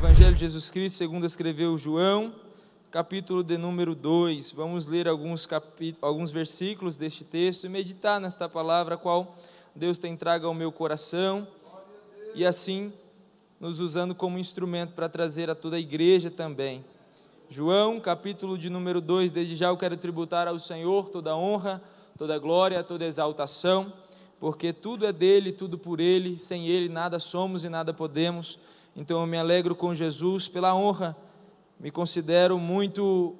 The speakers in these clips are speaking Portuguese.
Evangelho de Jesus Cristo segundo escreveu João, capítulo de número 2. Vamos ler alguns versículos deste texto e meditar nesta palavra, qual Deus tem trago ao meu coração, e assim nos usando como instrumento para trazer a toda a igreja também. João, capítulo de número 2, desde já eu quero tributar ao Senhor toda a honra, toda a glória, toda a exaltação, porque tudo é dele, tudo por ele, sem ele nada somos e nada podemos. Então eu me alegro com Jesus pela honra, me considero muito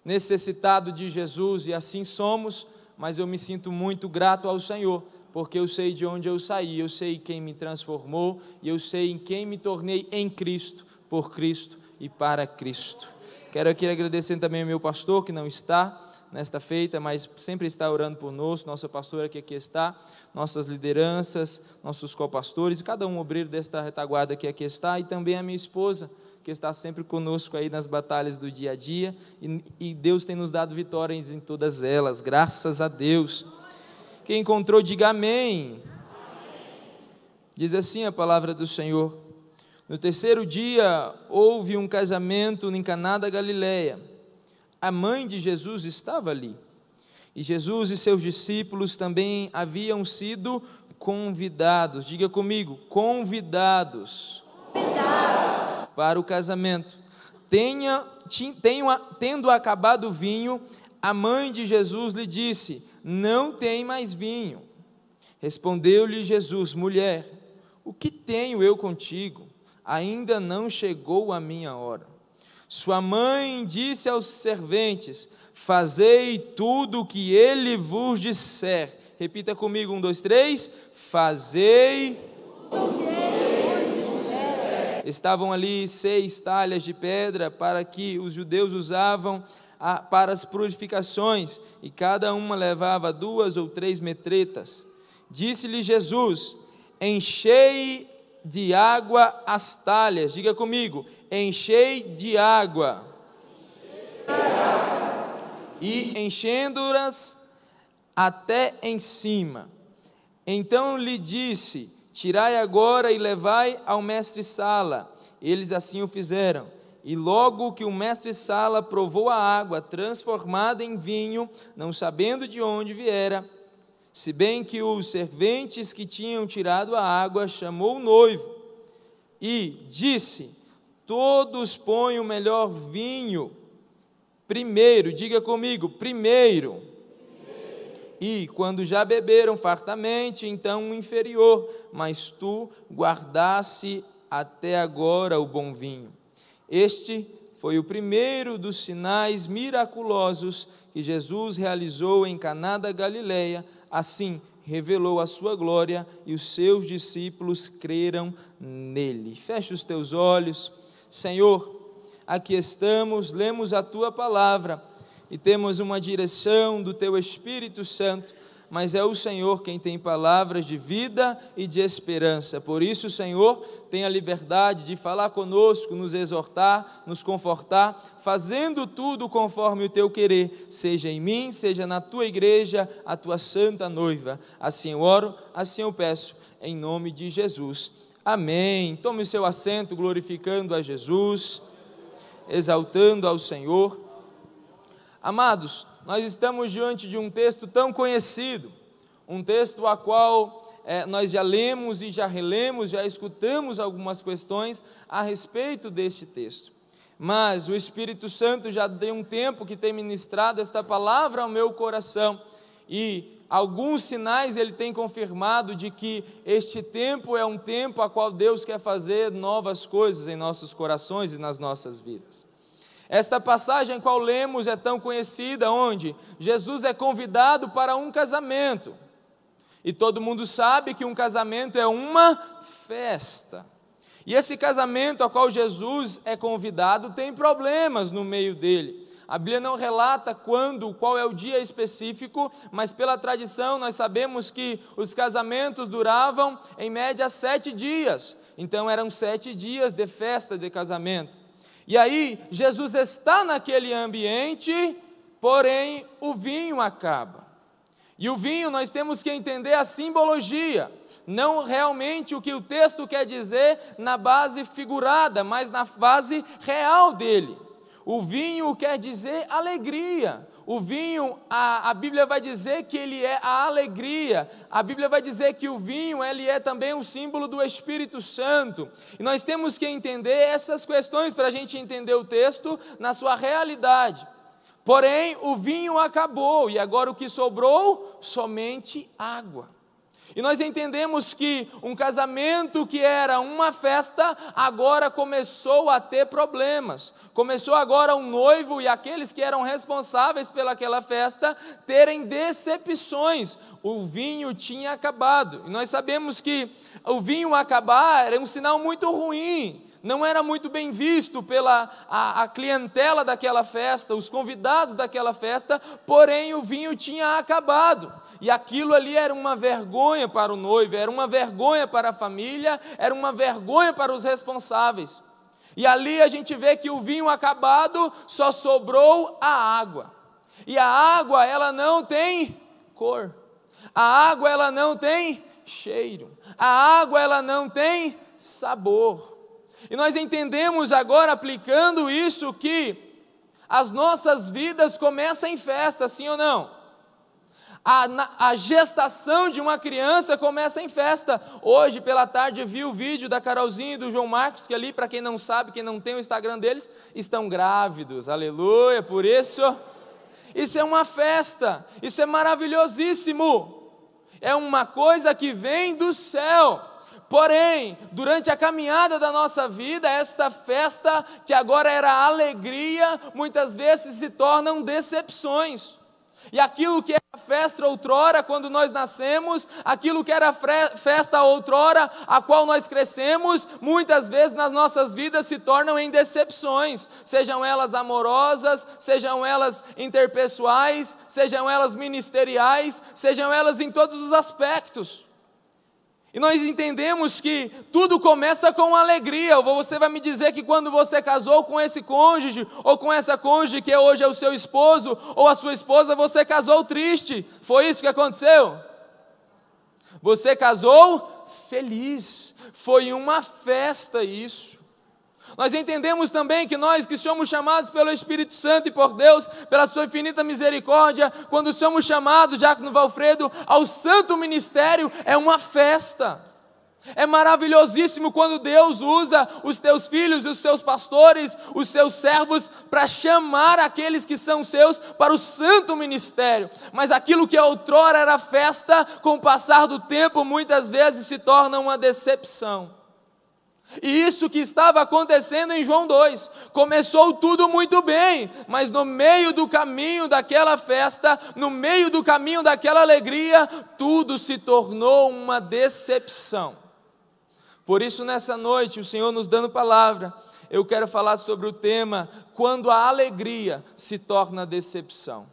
necessitado de Jesus e assim somos, mas eu me sinto muito grato ao Senhor, porque eu sei de onde eu saí, eu sei quem me transformou e eu sei em quem me tornei em Cristo, por Cristo e para Cristo. Quero aqui agradecer também ao meu pastor que não está nesta feita, mas sempre está orando por nós, nossa pastora que aqui está, nossas lideranças, nossos copastores, cada um obreiro desta retaguarda que aqui está, e também a minha esposa, que está sempre conosco aí nas batalhas do dia a dia, e Deus tem nos dado vitórias em todas elas, graças a Deus. Quem encontrou, diga amém. Diz assim a palavra do Senhor: no terceiro dia houve um casamento em Caná da Galileia. A mãe de Jesus estava ali, e Jesus e seus discípulos também haviam sido convidados. Diga comigo, convidados para o casamento. Tendo acabado o vinho, a mãe de Jesus lhe disse: não tem mais vinho. Respondeu-lhe Jesus: mulher, o que tenho eu contigo? Ainda não chegou a minha hora. Sua mãe disse aos serventes: fazei tudo o que ele vos disser. Repita comigo, 1, 2, 3. Fazei o que ele vos disser. Estavam ali 6 talhas de pedra para que os judeus usavam para as purificações, e cada uma levava 2 ou 3 metretas. Disse-lhe Jesus: enchei de água as talhas. Diga comigo, enchei de água. E enchendo-as até em cima. Então lhe disse: tirai agora e levai ao mestre-sala. Eles assim o fizeram. E logo que o mestre-sala provou a água transformada em vinho, não sabendo de onde viera, se bem que os serventes que tinham tirado a água, chamou o noivo e disse: todos põem o melhor vinho primeiro. Diga comigo, primeiro. E quando já beberam fartamente, então o inferior, mas tu guardaste até agora o bom vinho. Este foi o primeiro dos sinais miraculosos que Jesus realizou em Caná da Galileia. Assim revelou a sua glória e os seus discípulos creram nele. Fecha os teus olhos. Senhor, aqui estamos, lemos a tua palavra e temos uma direção do teu Espírito Santo, mas é o Senhor quem tem palavras de vida e de esperança. Por isso, Senhor, tenha liberdade de falar conosco, nos exortar, nos confortar, fazendo tudo conforme o teu querer, seja em mim, seja na tua igreja, a tua santa noiva. Assim eu oro, assim eu peço, em nome de Jesus. Amém. Tome o seu assento, glorificando a Jesus, exaltando ao Senhor. Amados, nós estamos diante de um texto tão conhecido, um texto a qual nós já lemos e já relemos, já escutamos algumas questões a respeito deste texto. Mas o Espírito Santo já tem um tempo que tem ministrado esta palavra ao meu coração, e alguns sinais ele tem confirmado de que este tempo é um tempo a qual Deus quer fazer novas coisas em nossos corações e nas nossas vidas. Esta passagem qual lemos é tão conhecida, onde Jesus é convidado para um casamento, e todo mundo sabe que um casamento é uma festa, e esse casamento a qual Jesus é convidado tem problemas no meio dele. A Bíblia não relata qual é o dia específico, mas pela tradição nós sabemos que os casamentos duravam em média 7 dias, então eram 7 dias de festa de casamento. E aí, Jesus está naquele ambiente, porém o vinho acaba. E o vinho, nós temos que entender a simbologia. Não realmente o que o texto quer dizer na base figurada, mas na base real dele. O vinho quer dizer alegria. O vinho, a Bíblia vai dizer que ele é a alegria. A Bíblia vai dizer que o vinho, ele é também um símbolo do Espírito Santo. E nós temos que entender essas questões para a gente entender o texto na sua realidade. Porém, o vinho acabou e agora o que sobrou? Somente água. E nós entendemos que um casamento que era uma festa, agora começou a ter problemas. Começou agora um noivo e aqueles que eram responsáveis pelaquela festa terem decepções. O vinho tinha acabado. E nós sabemos que o vinho acabar era um sinal muito ruim. Não era muito bem visto pela a clientela daquela festa, os convidados daquela festa, porém o vinho tinha acabado. E aquilo ali era uma vergonha para o noivo, era uma vergonha para a família, era uma vergonha para os responsáveis. E ali a gente vê que o vinho acabado só sobrou a água. E a água, ela não tem cor. A água, ela não tem cheiro. A água, ela não tem sabor. E nós entendemos agora, aplicando isso, que as nossas vidas começam em festa, sim ou não? A gestação de uma criança começa em festa. Hoje, pela tarde, vi o vídeo da Carolzinha e do João Marcos, que ali, para quem não sabe, quem não tem o Instagram deles, estão grávidos, aleluia, por isso é uma festa, isso é maravilhosíssimo, é uma coisa que vem do céu. Porém, durante a caminhada da nossa vida, esta festa, que agora era alegria, muitas vezes se tornam decepções. E aquilo que era festa outrora, quando nós nascemos, aquilo que era festa outrora, a qual nós crescemos, muitas vezes nas nossas vidas se tornam em decepções, sejam elas amorosas, sejam elas interpessoais, sejam elas ministeriais, sejam elas em todos os aspectos. E nós entendemos que tudo começa com alegria. Você vai me dizer que quando você casou com esse cônjuge, ou com essa cônjuge que hoje é o seu esposo, ou a sua esposa, você casou triste. Foi isso que aconteceu? Você casou feliz. Foi uma festa isso. Nós entendemos também que nós que somos chamados pelo Espírito Santo e por Deus, pela sua infinita misericórdia, quando somos chamados, Diácono Valfredo, ao santo ministério, é uma festa. É maravilhosíssimo quando Deus usa os teus filhos, os teus pastores, os seus servos, para chamar aqueles que são seus para o santo ministério. Mas aquilo que outrora era festa, com o passar do tempo, muitas vezes se torna uma decepção. E isso que estava acontecendo em João 2, começou tudo muito bem, mas no meio do caminho daquela festa, no meio do caminho daquela alegria, tudo se tornou uma decepção. Por isso nessa noite, o Senhor nos dando palavra, eu quero falar sobre o tema, quando a alegria se torna decepção.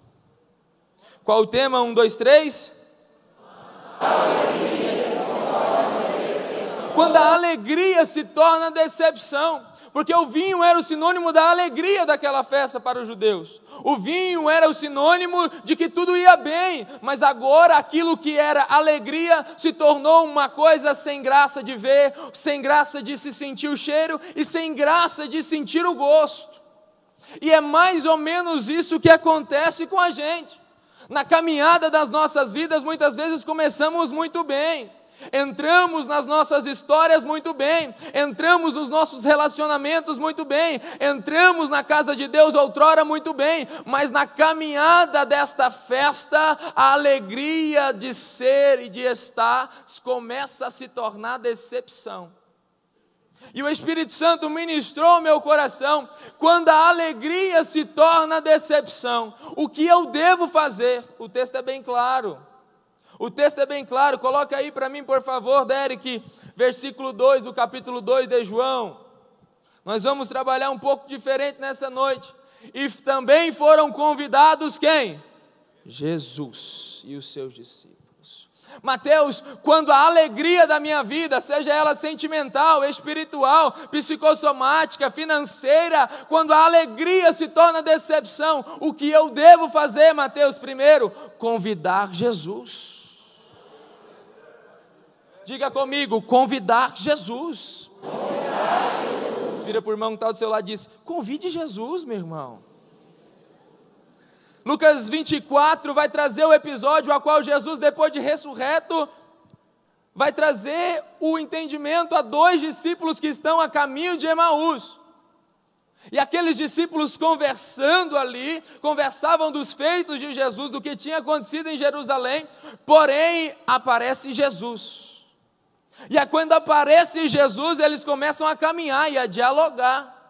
Qual o tema? 1, 2, 3? Quando a alegria se torna decepção, porque o vinho era o sinônimo da alegria daquela festa para os judeus. O vinho era o sinônimo de que tudo ia bem, mas agora aquilo que era alegria se tornou uma coisa sem graça de ver, sem graça de se sentir o cheiro e sem graça de sentir o gosto. E é mais ou menos isso que acontece com a gente. Na caminhada das nossas vidas, muitas vezes começamos muito bem. Entramos nas nossas histórias muito bem, entramos nos nossos relacionamentos muito bem, entramos na casa de Deus outrora muito bem, mas na caminhada desta festa, a alegria de ser e de estar começa a se tornar decepção. E o Espírito Santo ministrou ao meu coração, quando a alegria se torna decepção, o que eu devo fazer? O texto é bem claro. O texto é bem claro, coloca aí para mim, por favor, Derek, versículo 2 do capítulo 2 de João. Nós vamos trabalhar um pouco diferente nessa noite. E também foram convidados quem? Jesus e os seus discípulos. Mateus, quando a alegria da minha vida, seja ela sentimental, espiritual, psicossomática, financeira, quando a alegria se torna decepção, o que eu devo fazer, Mateus? Primeiro, convidar Jesus. Diga comigo, convidar Jesus. Vira para o irmão que está do seu lado e diz: convide Jesus, meu irmão. Lucas 24 vai trazer o episódio a qual Jesus, depois de ressurreto, vai trazer o entendimento a 2 discípulos que estão a caminho de Emaús. E aqueles discípulos conversando ali, conversavam dos feitos de Jesus, do que tinha acontecido em Jerusalém, porém aparece Jesus. E é quando aparece Jesus, eles começam a caminhar e a dialogar.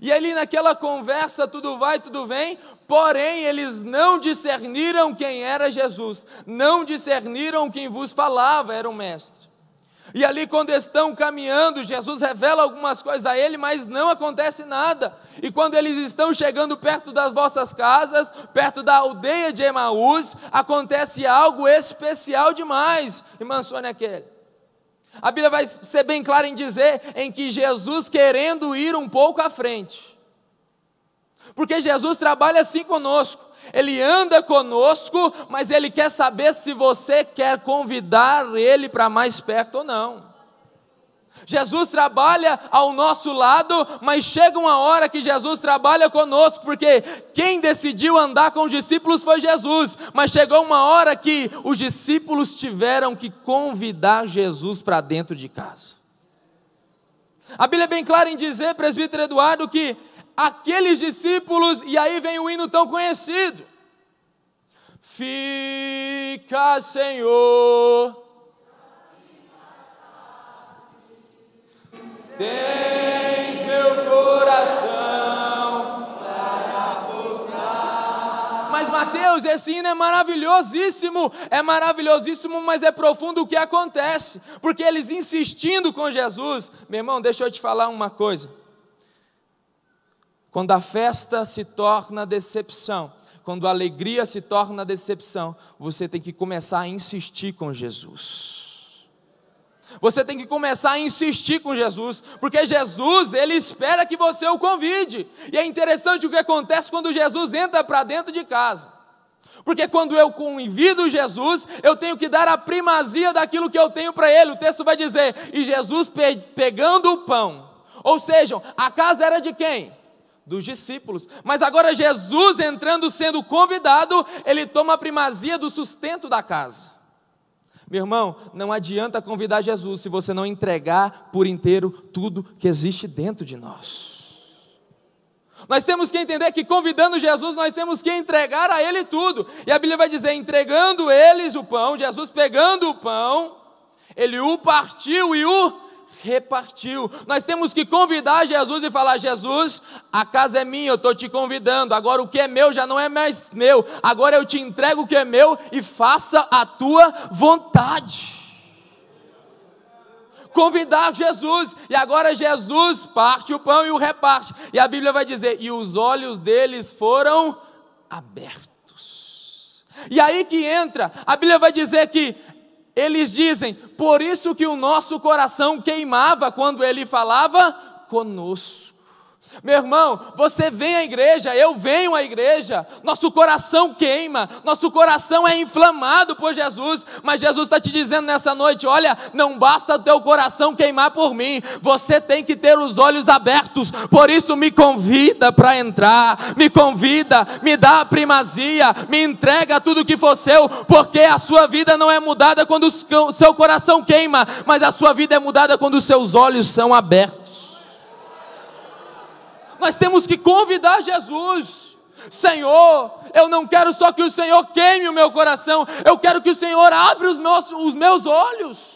E ali naquela conversa, tudo vai, tudo vem, porém eles não discerniram quem era Jesus, não discerniram quem vos falava, era o mestre. E ali quando estão caminhando, Jesus revela algumas coisas a ele, mas não acontece nada. E quando eles estão chegando perto das vossas casas, perto da aldeia de Emaús, acontece algo especial demais, irmã Sônia Kelly. A Bíblia vai ser bem clara em dizer em que Jesus querendo ir um pouco à frente, porque Jesus trabalha assim conosco, Ele anda conosco, mas Ele quer saber se você quer convidar Ele para mais perto ou não. Jesus trabalha ao nosso lado, mas chega uma hora que Jesus trabalha conosco, porque quem decidiu andar com os discípulos foi Jesus, mas chegou uma hora que os discípulos tiveram que convidar Jesus para dentro de casa. A Bíblia é bem clara em dizer, presbítero Eduardo, que aqueles discípulos, e aí vem o hino tão conhecido: fica, Senhor, tens meu coração para pousar. Mas Mateus, esse hino é maravilhosíssimo, mas é profundo o que acontece, porque eles insistindo com Jesus. Meu irmão, deixa eu te falar uma coisa: quando a festa se torna decepção, quando a alegria se torna decepção, você tem que começar a insistir com Jesus. Você tem que começar a insistir com Jesus, porque Jesus, Ele espera que você o convide. E é interessante o que acontece quando Jesus entra para dentro de casa, porque quando eu convido Jesus, eu tenho que dar a primazia daquilo que eu tenho para Ele. O texto vai dizer: e Jesus pegando o pão, ou seja, a casa era de quem? Dos discípulos, mas agora Jesus entrando, sendo convidado, Ele toma a primazia do sustento da casa. Meu irmão, não adianta convidar Jesus se você não entregar por inteiro tudo que existe dentro de nós. Nós temos que entender que convidando Jesus, nós temos que entregar a Ele tudo. E a Bíblia vai dizer, entregando eles o pão, Jesus pegando o pão, Ele o partiu e o repartiu. Nós temos que convidar Jesus e falar: Jesus, a casa é minha, eu estou te convidando, agora o que é meu já não é mais meu, agora eu te entrego o que é meu e faça a tua vontade. Convidar Jesus, e agora Jesus parte o pão e o reparte, e a Bíblia vai dizer, e os olhos deles foram abertos. E aí que entra, a Bíblia vai dizer que eles dizem, por isso que o nosso coração queimava quando Ele falava conosco. Meu irmão, você vem à igreja, eu venho à igreja, nosso coração queima, nosso coração é inflamado por Jesus, mas Jesus está te dizendo nessa noite: olha, não basta o teu coração queimar por mim, você tem que ter os olhos abertos. Por isso me convida para entrar, me convida, me dá a primazia, me entrega tudo que for seu, porque a sua vida não é mudada quando o seu coração queima, mas a sua vida é mudada quando os seus olhos são abertos. Nós temos que convidar Jesus. Senhor, eu não quero só que o Senhor queime o meu coração, eu quero que o Senhor abra os meus olhos.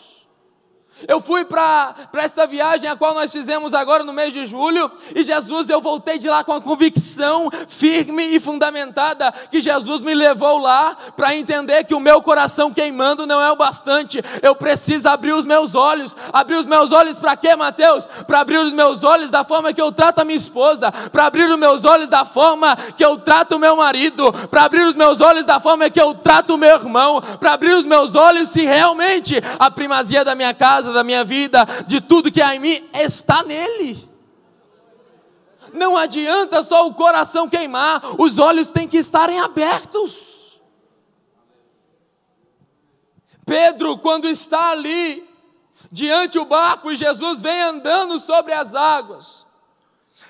Eu fui para esta viagem a qual nós fizemos agora no mês de julho, e Jesus, eu voltei de lá com a convicção firme e fundamentada, que Jesus me levou lá para entender que o meu coração queimando não é o bastante, eu preciso abrir os meus olhos. Abrir os meus olhos para quê, Mateus? Para abrir os meus olhos da forma que eu trato a minha esposa, para abrir os meus olhos da forma que eu trato o meu marido, para abrir os meus olhos da forma que eu trato o meu irmão, para abrir os meus olhos se realmente a primazia da minha casa, da minha vida, de tudo que há em mim, está nele. Não adianta só o coração queimar, os olhos têm que estarem abertos. Pedro, quando está ali diante o barco, e Jesus vem andando sobre as águas.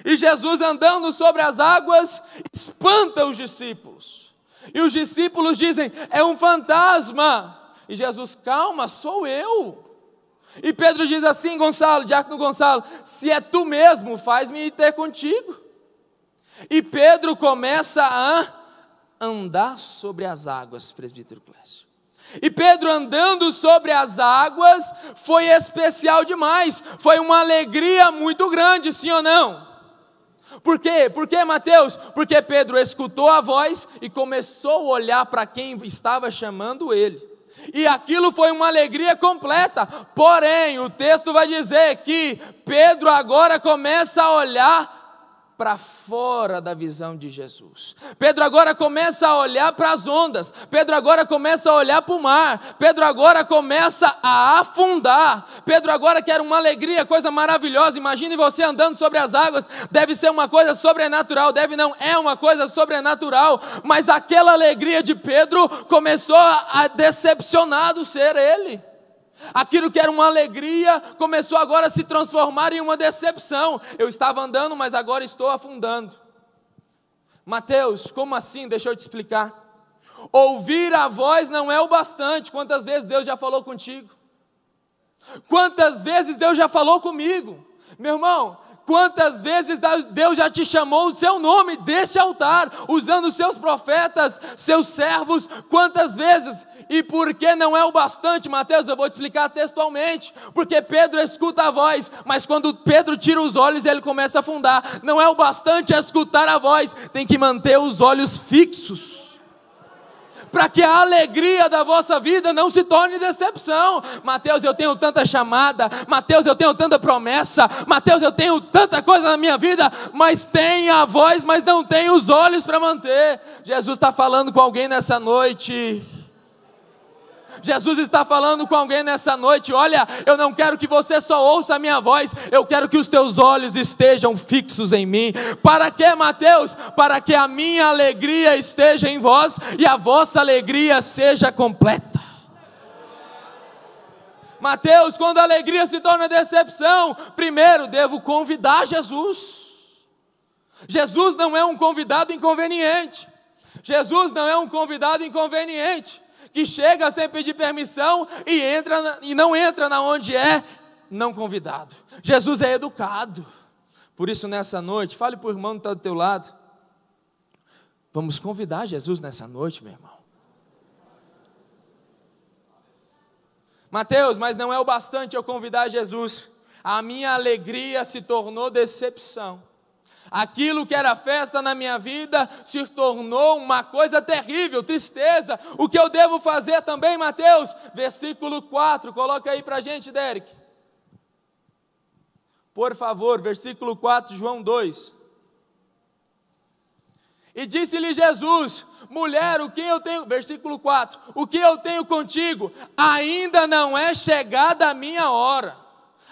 E Jesus andando sobre as águas espanta os discípulos. E os discípulos dizem: é um fantasma. E Jesus: calma, sou eu. E Pedro diz assim: Gonçalo, diácono Gonçalo, se é tu mesmo, faz-me ir ter contigo. E Pedro começa a andar sobre as águas, presbítero Clécio. E Pedro andando sobre as águas foi especial demais, foi uma alegria muito grande, sim ou não? Por quê? Por quê, Mateus? Porque Pedro escutou a voz e começou a olhar para quem estava chamando ele. E aquilo foi uma alegria completa. Porém, o texto vai dizer que Pedro agora começa a olhar para fora da visão de Jesus. Pedro agora começa a olhar para as ondas. Pedro agora começa a olhar para o mar. Pedro agora começa a afundar. Pedro agora quer uma alegria, coisa maravilhosa. Imagine você andando sobre as águas. Deve ser uma coisa sobrenatural. Deve não, é uma coisa sobrenatural. Mas aquela alegria de Pedro começou a decepcionar do ser ele. Aquilo que era uma alegria começou agora a se transformar em uma decepção. Eu estava andando, mas agora estou afundando. Mateus, como assim? Deixa eu te explicar. Ouvir a voz não é o bastante. Quantas vezes Deus já falou contigo? Quantas vezes Deus já falou comigo? Meu irmão, quantas vezes Deus já te chamou o seu nome deste altar, usando os seus profetas, seus servos, quantas vezes? E por que não é o bastante, Mateus? Eu vou te explicar textualmente. Porque Pedro escuta a voz, mas quando Pedro tira os olhos, ele começa a afundar. Não é o bastante escutar a voz, tem que manter os olhos fixos, para que a alegria da vossa vida não se torne decepção. Mateus, eu tenho tanta chamada. Mateus, eu tenho tanta promessa. Mateus, eu tenho tanta coisa na minha vida, mas tem a voz, mas não tem os olhos para manter. Jesus está falando com alguém nessa noite. Jesus está falando com alguém nessa noite: olha, eu não quero que você só ouça a minha voz, eu quero que os teus olhos estejam fixos em mim. Para quê, Mateus? Para que a minha alegria esteja em vós e a vossa alegria seja completa. Mateus, quando a alegria se torna decepção, primeiro devo convidar Jesus. Jesus não é um convidado inconveniente. Jesus não é um convidado inconveniente que chega sem pedir permissão e não entra na onde é não convidado. Jesus é educado. Por isso, nessa noite, fale para o irmão que está do teu lado: vamos convidar Jesus nessa noite, meu irmão. Mateus, mas não é o bastante eu convidar Jesus. A minha alegria se tornou decepção. Aquilo que era festa na minha vida se tornou uma coisa terrível, tristeza. O que eu devo fazer também, Mateus? Versículo 4, coloca aí para a gente, Derek. Por favor, versículo 4, João 2. E disse-lhe Jesus: mulher, o que eu tenho, versículo 4, o que eu tenho contigo? Ainda não é chegada a minha hora.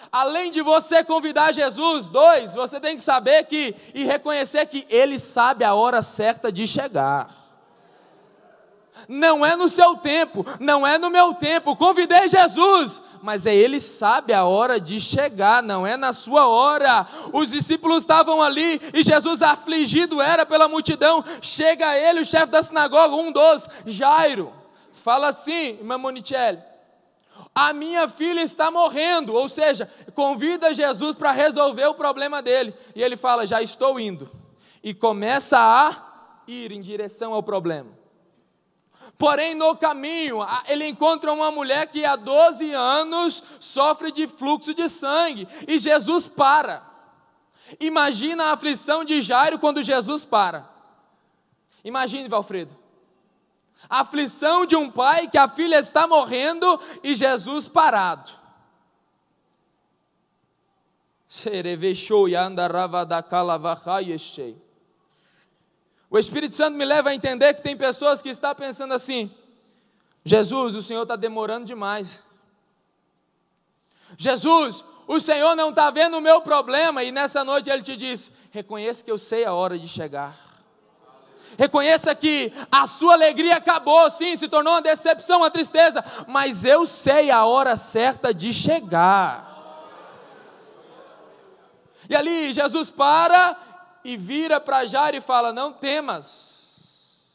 Além de você convidar Jesus, 2, você tem que saber e reconhecer que Ele sabe a hora certa de chegar. Não é no seu tempo, não é no meu tempo. Convidei Jesus, mas Ele sabe a hora de chegar, não é na sua hora. Os discípulos estavam ali e Jesus afligido era pela multidão. Chega a ele, o chefe da sinagoga, um dos, Jairo, fala assim, irmã Monicelli: a minha filha está morrendo. Ou seja, convida Jesus para resolver o problema dele. E ele fala: já estou indo. E começa a ir em direção ao problema. Porém, no caminho, ele encontra uma mulher que há 12 anos sofre de fluxo de sangue. E Jesus para. Imagina a aflição de Jairo quando Jesus para. Imagine, Valfredo. A aflição de um pai que a filha está morrendo e Jesus parado. O Espírito Santo me leva a entender que tem pessoas que estão pensando assim: Jesus, o Senhor está demorando demais. Jesus, o Senhor não está vendo o meu problema. E nessa noite Ele te diz: reconheça que eu sei a hora de chegar. Reconheça que a sua alegria acabou, sim, se tornou uma decepção, uma tristeza, mas eu sei a hora certa de chegar. E ali Jesus para e vira para Jairo e fala: não temas,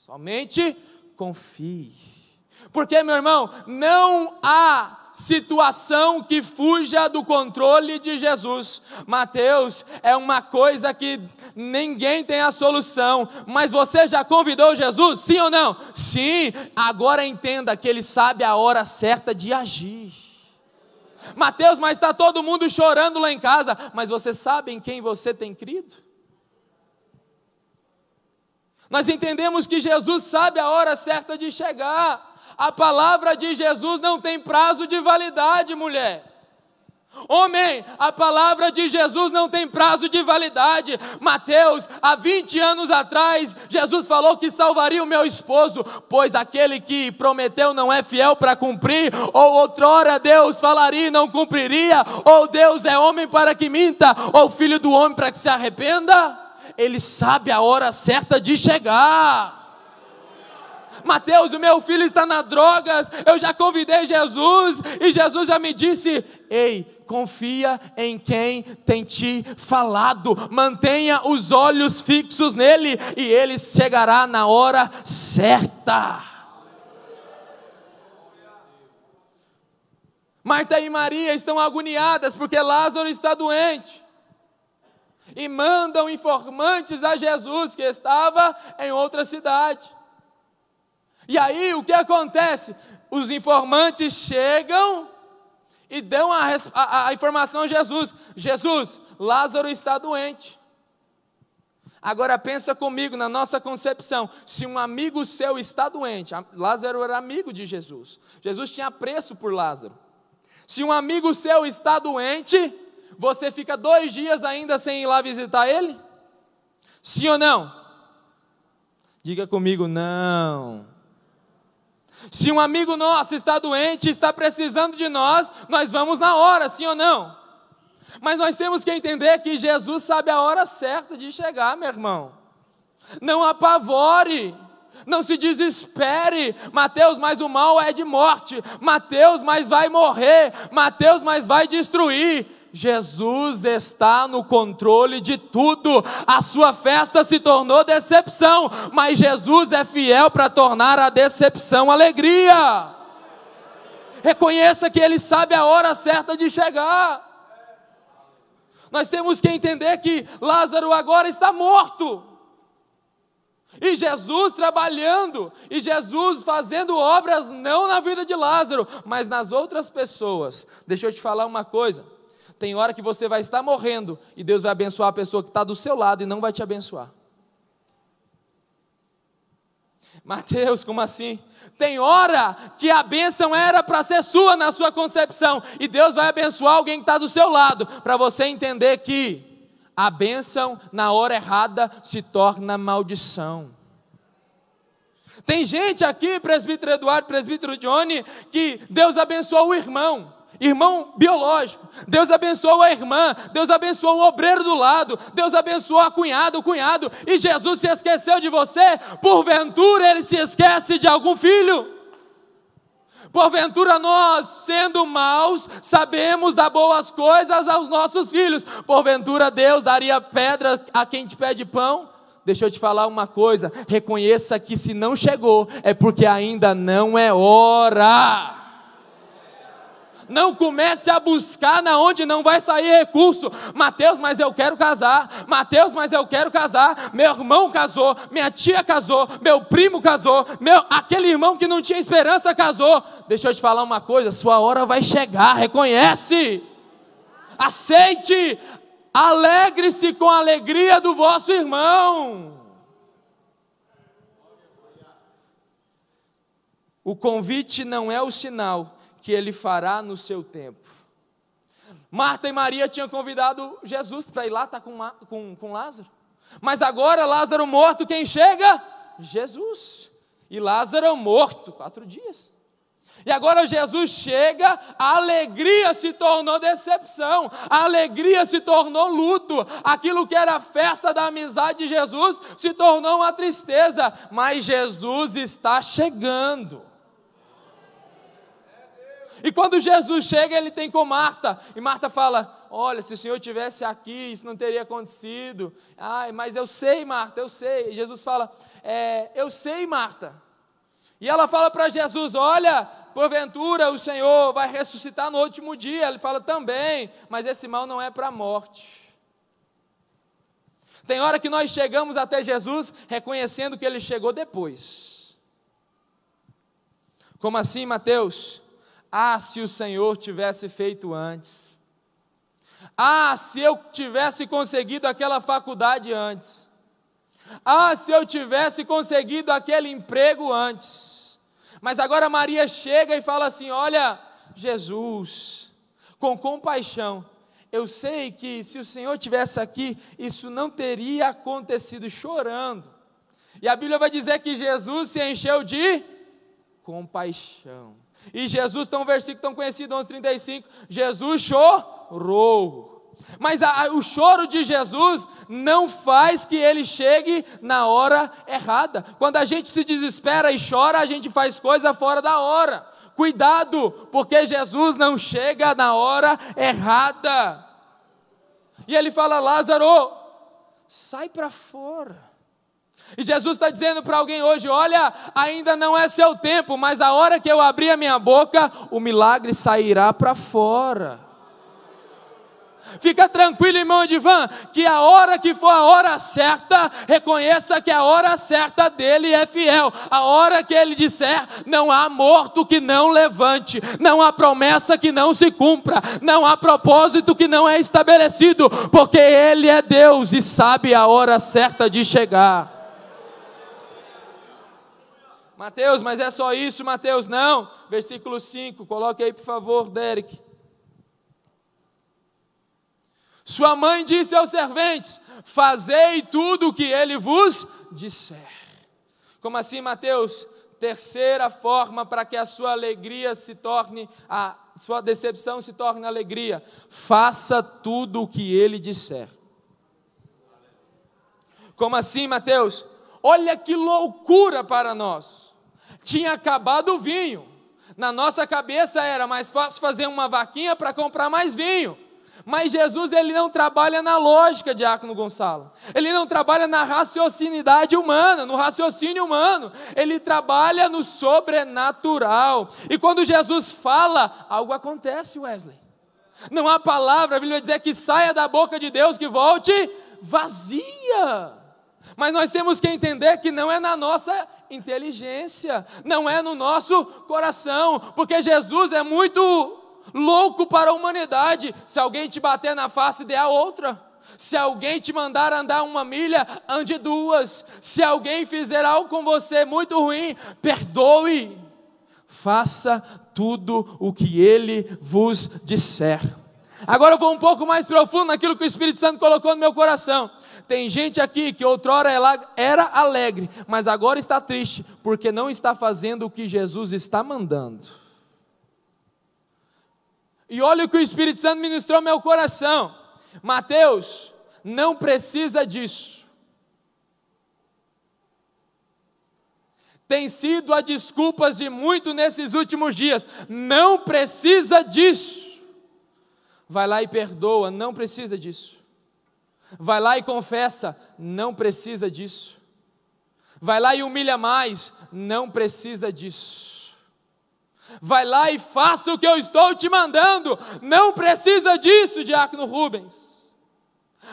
somente confie. Porque, meu irmão, não há situação que fuja do controle de Jesus. Mateus, é uma coisa que ninguém tem a solução, mas você já convidou Jesus? Sim ou não? Sim. Agora entenda que Ele sabe a hora certa de agir. Mateus, mas está todo mundo chorando lá em casa, mas você sabe em quem você tem crido? Nós entendemos que Jesus sabe a hora certa de chegar. A palavra de Jesus não tem prazo de validade, mulher. Homem, a palavra de Jesus não tem prazo de validade. Mateus, há 20 anos atrás, Jesus falou que salvaria o meu esposo, pois aquele que prometeu não é fiel para cumprir. Ou outrora Deus falaria e não cumpriria, ou Deus é homem para que minta, ou filho do homem para que se arrependa. Ele sabe a hora certa de chegar. Mateus, o meu filho está nas drogas, eu já convidei Jesus, e Jesus já me disse: ei, confia em quem tem te falado, mantenha os olhos fixos nele, e ele chegará na hora certa. Marta e Maria estão agoniadas, porque Lázaro está doente, e mandam informantes a Jesus, que estava em outra cidade. E aí o que acontece? Os informantes chegam e dão a informação a Jesus: Jesus, Lázaro está doente. Agora pensa comigo na nossa concepção, se um amigo seu está doente, Lázaro era amigo de Jesus, Jesus tinha apreço por Lázaro. Se um amigo seu está doente, você fica 2 dias ainda sem ir lá visitar ele? Sim ou não? Diga comigo, não. Se um amigo nosso está doente, está precisando de nós, nós vamos na hora, sim ou não? Mas nós temos que entender que Jesus sabe a hora certa de chegar, meu irmão. Não apavore, não se desespere. Mateus, mas o mal é de morte. Mateus, mas vai morrer. Mateus, mas vai destruir. Jesus está no controle de tudo. A sua festa se tornou decepção, mas Jesus é fiel para tornar a decepção alegria. Reconheça que Ele sabe a hora certa de chegar. Nós temos que entender que Lázaro agora está morto, e Jesus trabalhando, e Jesus fazendo obras não na vida de Lázaro, mas nas outras pessoas. Deixa eu te falar uma coisa. Tem hora que você vai estar morrendo e Deus vai abençoar a pessoa que está do seu lado e não vai te abençoar. Mateus, como assim? Tem hora que a bênção era para ser sua na sua concepção, e Deus vai abençoar alguém que está do seu lado, para você entender que a bênção na hora errada se torna maldição. Tem gente aqui, presbítero Eduardo, presbítero Johnny, que Deus abençoou o irmão biológico, Deus abençoou a irmã, Deus abençoou o obreiro do lado, Deus abençoou a cunhada, o cunhado, e Jesus se esqueceu de você? Porventura Ele se esquece de algum filho? Porventura nós, sendo maus, sabemos dar boas coisas aos nossos filhos? Porventura Deus daria pedra a quem te pede pão? Deixa eu te falar uma coisa, reconheça que se não chegou, é porque ainda não é hora. Não comece a buscar na onde não vai sair recurso. Mateus, mas eu quero casar. Mateus, mas eu quero casar. Meu irmão casou, minha tia casou, meu primo casou, aquele irmão que não tinha esperança casou. Deixa eu te falar uma coisa, sua hora vai chegar, reconhece. Aceite, alegre-se com a alegria do vosso irmão. O convite não é o sinal que Ele fará no seu tempo. Marta e Maria tinham convidado Jesus para ir lá estar com Lázaro. Mas agora Lázaro morto, quem chega? Jesus. E Lázaro morto, 4 dias. E agora Jesus chega, a alegria se tornou decepção, a alegria se tornou luto, aquilo que era a festa da amizade de Jesus se tornou uma tristeza, mas Jesus está chegando. E quando Jesus chega, ele tem com Marta, e Marta fala: olha, se o Senhor estivesse aqui, isso não teria acontecido. Ai, mas eu sei, Marta, eu sei. E Jesus fala: eu sei, Marta. E ela fala para Jesus: olha, porventura o Senhor vai ressuscitar no último dia. Ele fala: também, mas esse mal não é para a morte. Tem hora que nós chegamos até Jesus reconhecendo que Ele chegou depois. Como assim, Mateus? Ah, se o Senhor tivesse feito antes. Ah, se eu tivesse conseguido aquela faculdade antes. Ah, se eu tivesse conseguido aquele emprego antes. Mas agora Maria chega e fala assim: olha, Jesus, com compaixão, eu sei que se o Senhor estivesse aqui, isso não teria acontecido, chorando. E a Bíblia vai dizer que Jesus se encheu de compaixão. E Jesus, tem um versículo tão conhecido, 11:35, Jesus chorou. Mas o choro de Jesus não faz que Ele chegue na hora errada. Quando a gente se desespera e chora, a gente faz coisa fora da hora. Cuidado, porque Jesus não chega na hora errada. E Ele fala: Lázaro, sai para fora. E Jesus está dizendo para alguém hoje: olha, ainda não é seu tempo, mas a hora que eu abrir a minha boca, o milagre sairá para fora. Fica tranquilo, irmão Edivan, que a hora que for a hora certa, reconheça que a hora certa dele é fiel. A hora que ele disser, não há morto que não levante, não há promessa que não se cumpra, não há propósito que não é estabelecido, porque ele é Deus e sabe a hora certa de chegar. Mateus, mas é só isso, Mateus? Não. Versículo 5, coloque aí por favor, Derek. Sua mãe disse aos serventes: fazei tudo o que ele vos disser. Como assim, Mateus? Terceira forma para que a sua alegria se torne, a sua decepção se torne alegria: faça tudo o que ele disser. Como assim, Mateus? Olha que loucura para nós. Tinha acabado o vinho. Na nossa cabeça era mais fácil fazer uma vaquinha para comprar mais vinho. Mas Jesus, ele não trabalha na lógica, Diácono Gonçalo. Ele não trabalha na raciocinidade humana, no raciocínio humano. Ele trabalha no sobrenatural. E quando Jesus fala, algo acontece, Wesley. Não há palavra, a Bíblia vai dizer que saia da boca de Deus que volte vazia. Mas nós temos que entender que não é na nossa inteligência, não é no nosso coração, porque Jesus é muito louco para a humanidade. Se alguém te bater na face, dê a outra. Se alguém te mandar andar 1 milha, ande 2. Se alguém fizer algo com você muito ruim, perdoe. Faça tudo o que ele vos disser. Agora eu vou um pouco mais profundo naquilo que o Espírito Santo colocou no meu coração. Tem gente aqui que outrora era alegre, mas agora está triste, porque não está fazendo o que Jesus está mandando. E olha o que o Espírito Santo ministrou no meu coração. Mateus, não precisa disso. Tem sido a desculpas de muito nesses últimos dias. Não precisa disso. Vai lá e perdoa, não precisa disso. Vai lá e confessa, não precisa disso. Vai lá e humilha mais, não precisa disso. Vai lá e faça o que eu estou te mandando, não precisa disso, Diácono Rubens.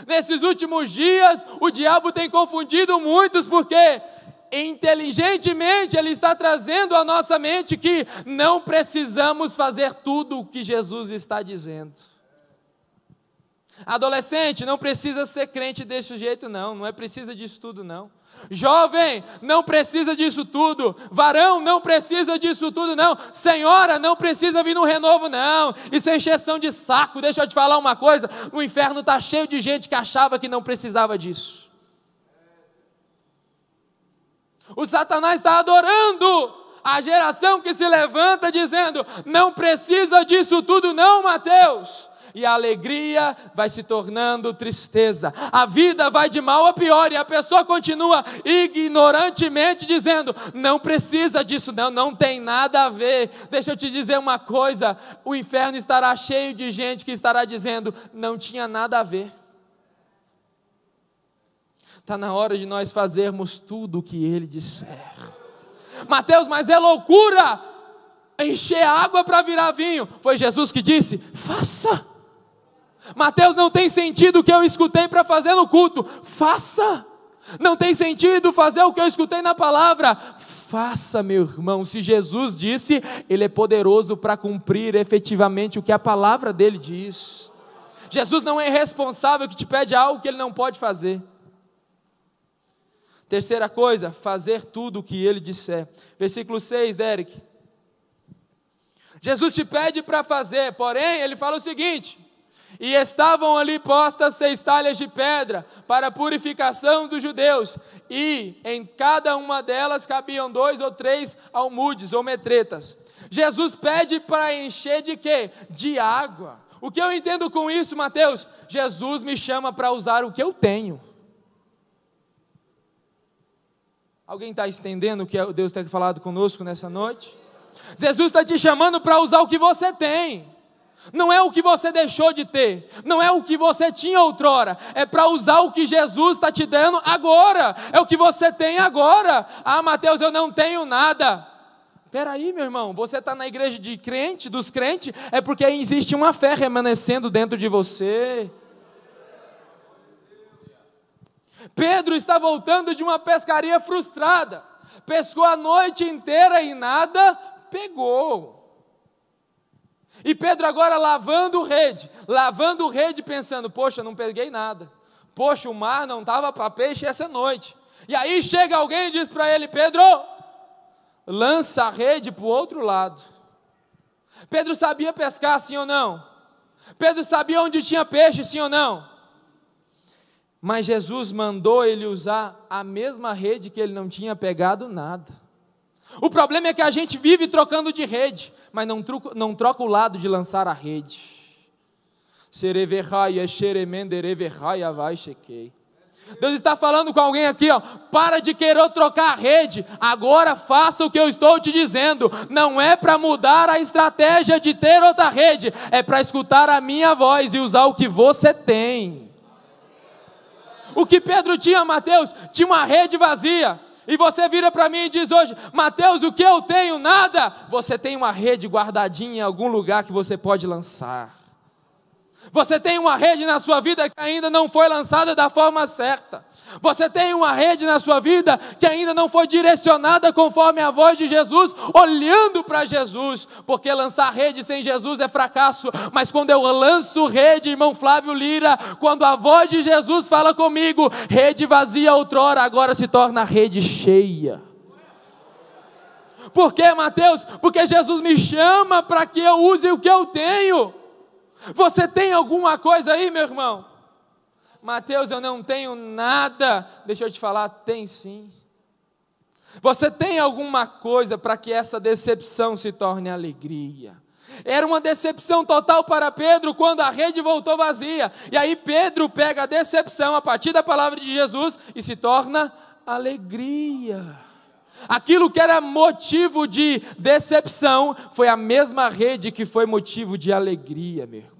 Nesses últimos dias, o diabo tem confundido muitos, porque inteligentemente ele está trazendo à nossa mente que não precisamos fazer tudo o que Jesus está dizendo. Adolescente, não precisa ser crente desse jeito não é preciso disso tudo não. Jovem, não precisa disso tudo. Varão, não precisa disso tudo não. Senhora, não precisa vir no renovo não. Isso é encheção de saco. Deixa eu te falar uma coisa, o inferno está cheio de gente que achava que não precisava disso. O Satanás está adorando A geração que se levanta dizendo, não precisa disso tudo não, Mateus. E a alegria vai se tornando tristeza. A vida vai de mal a pior e a pessoa continua ignorantemente dizendo, não precisa disso não, não tem nada a ver. Deixa eu te dizer uma coisa, o inferno estará cheio de gente que estará dizendo, não tinha nada a ver. Está na hora de nós fazermos tudo o que Ele disser. Mateus, mas é loucura encher água para virar vinho. Foi Jesus que disse, faça. Mateus, não tem sentido o que eu escutei para fazer no culto. Faça. Não tem sentido fazer o que eu escutei na palavra. Faça, meu irmão. Se Jesus disse, Ele é poderoso para cumprir efetivamente o que a palavra dele diz. Jesus não é irresponsável que te pede algo que Ele não pode fazer. Terceira coisa, fazer tudo o que Ele disser. Versículo 6, Derek. Jesus te pede para fazer, porém, Ele fala o seguinte, e estavam ali postas 6 talhas de pedra, para a purificação dos judeus, e em cada uma delas cabiam 2 ou 3 almudes ou metretas. Jesus pede para encher de quê? De água. O que eu entendo com isso, Mateus? Jesus me chama para usar o que eu tenho. Alguém está entendendo o que Deus tem falado conosco nessa noite? Jesus está te chamando para usar o que você tem. Não é o que você deixou de ter. Não é o que você tinha outrora. É para usar o que Jesus está te dando agora. É o que você tem agora. Ah, Mateus, eu não tenho nada. Espera aí, meu irmão. Você está na igreja de crente, dos crentes, é porque existe uma fé remanescendo dentro de você. Pedro está voltando de uma pescaria frustrada, pescou a noite inteira e nada pegou. E Pedro agora lavando rede pensando, poxa, não peguei nada, poxa, o mar não estava para peixe essa noite. E aí chega alguém e diz para ele, Pedro, lança a rede para o outro lado. Pedro sabia pescar, sim ou não? Pedro sabia onde tinha peixe, sim ou não? Mas Jesus mandou ele usar a mesma rede que ele não tinha pegado nada. O problema é que a gente vive trocando de rede, mas não troca o lado de lançar a rede. Deus está falando com alguém aqui, ó, para de querer trocar a rede, agora faça o que eu estou te dizendo. Não é para mudar a estratégia de ter outra rede, é para escutar a minha voz e usar o que você tem. O que Pedro tinha, Mateus, tinha uma rede vazia. E você vira para mim e diz hoje, Mateus, o que eu tenho? Nada. Você tem uma rede guardadinha em algum lugar que você pode lançar. Você tem uma rede na sua vida que ainda não foi lançada da forma certa. Você tem uma rede na sua vida que ainda não foi direcionada conforme a voz de Jesus, olhando para Jesus, porque lançar rede sem Jesus é fracasso, mas quando eu lanço rede, irmão Flávio Lira, quando a voz de Jesus fala comigo, rede vazia outrora, agora se torna rede cheia. Por quê, Mateus? Porque Jesus me chama para que eu use o que eu tenho. Você tem alguma coisa aí, meu irmão? Mateus, eu não tenho nada. Deixa eu te falar, tem sim. Você tem alguma coisa para que essa decepção se torne alegria. Era uma decepção total para Pedro quando a rede voltou vazia. E aí Pedro pega a decepção a partir da palavra de Jesus e se torna alegria. Aquilo que era motivo de decepção foi a mesma rede que foi motivo de alegria, meu irmão.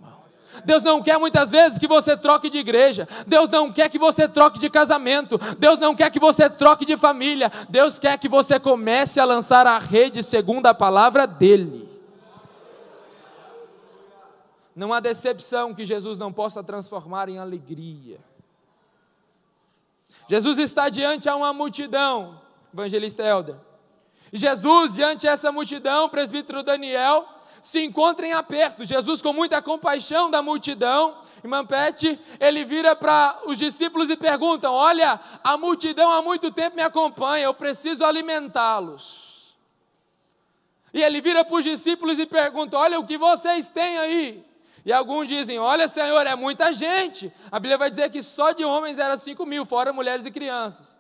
Deus não quer muitas vezes que você troque de igreja. Deus não quer que você troque de casamento. Deus não quer que você troque de família. Deus quer que você comece a lançar a rede segundo a palavra dEle. Não há decepção que Jesus não possa transformar em alegria. Jesus está diante a uma multidão, evangelista Helder. E Jesus, diante dessa multidão, o presbítero Daniel, se encontra em aperto. Jesus, com muita compaixão da multidão, irmã Pete, ele vira para os discípulos e pergunta, olha, a multidão há muito tempo me acompanha, eu preciso alimentá-los. E ele vira para os discípulos e pergunta, olha, o que vocês têm aí? E alguns dizem, olha Senhor, é muita gente. A Bíblia vai dizer que só de homens era 5.000, fora mulheres e crianças.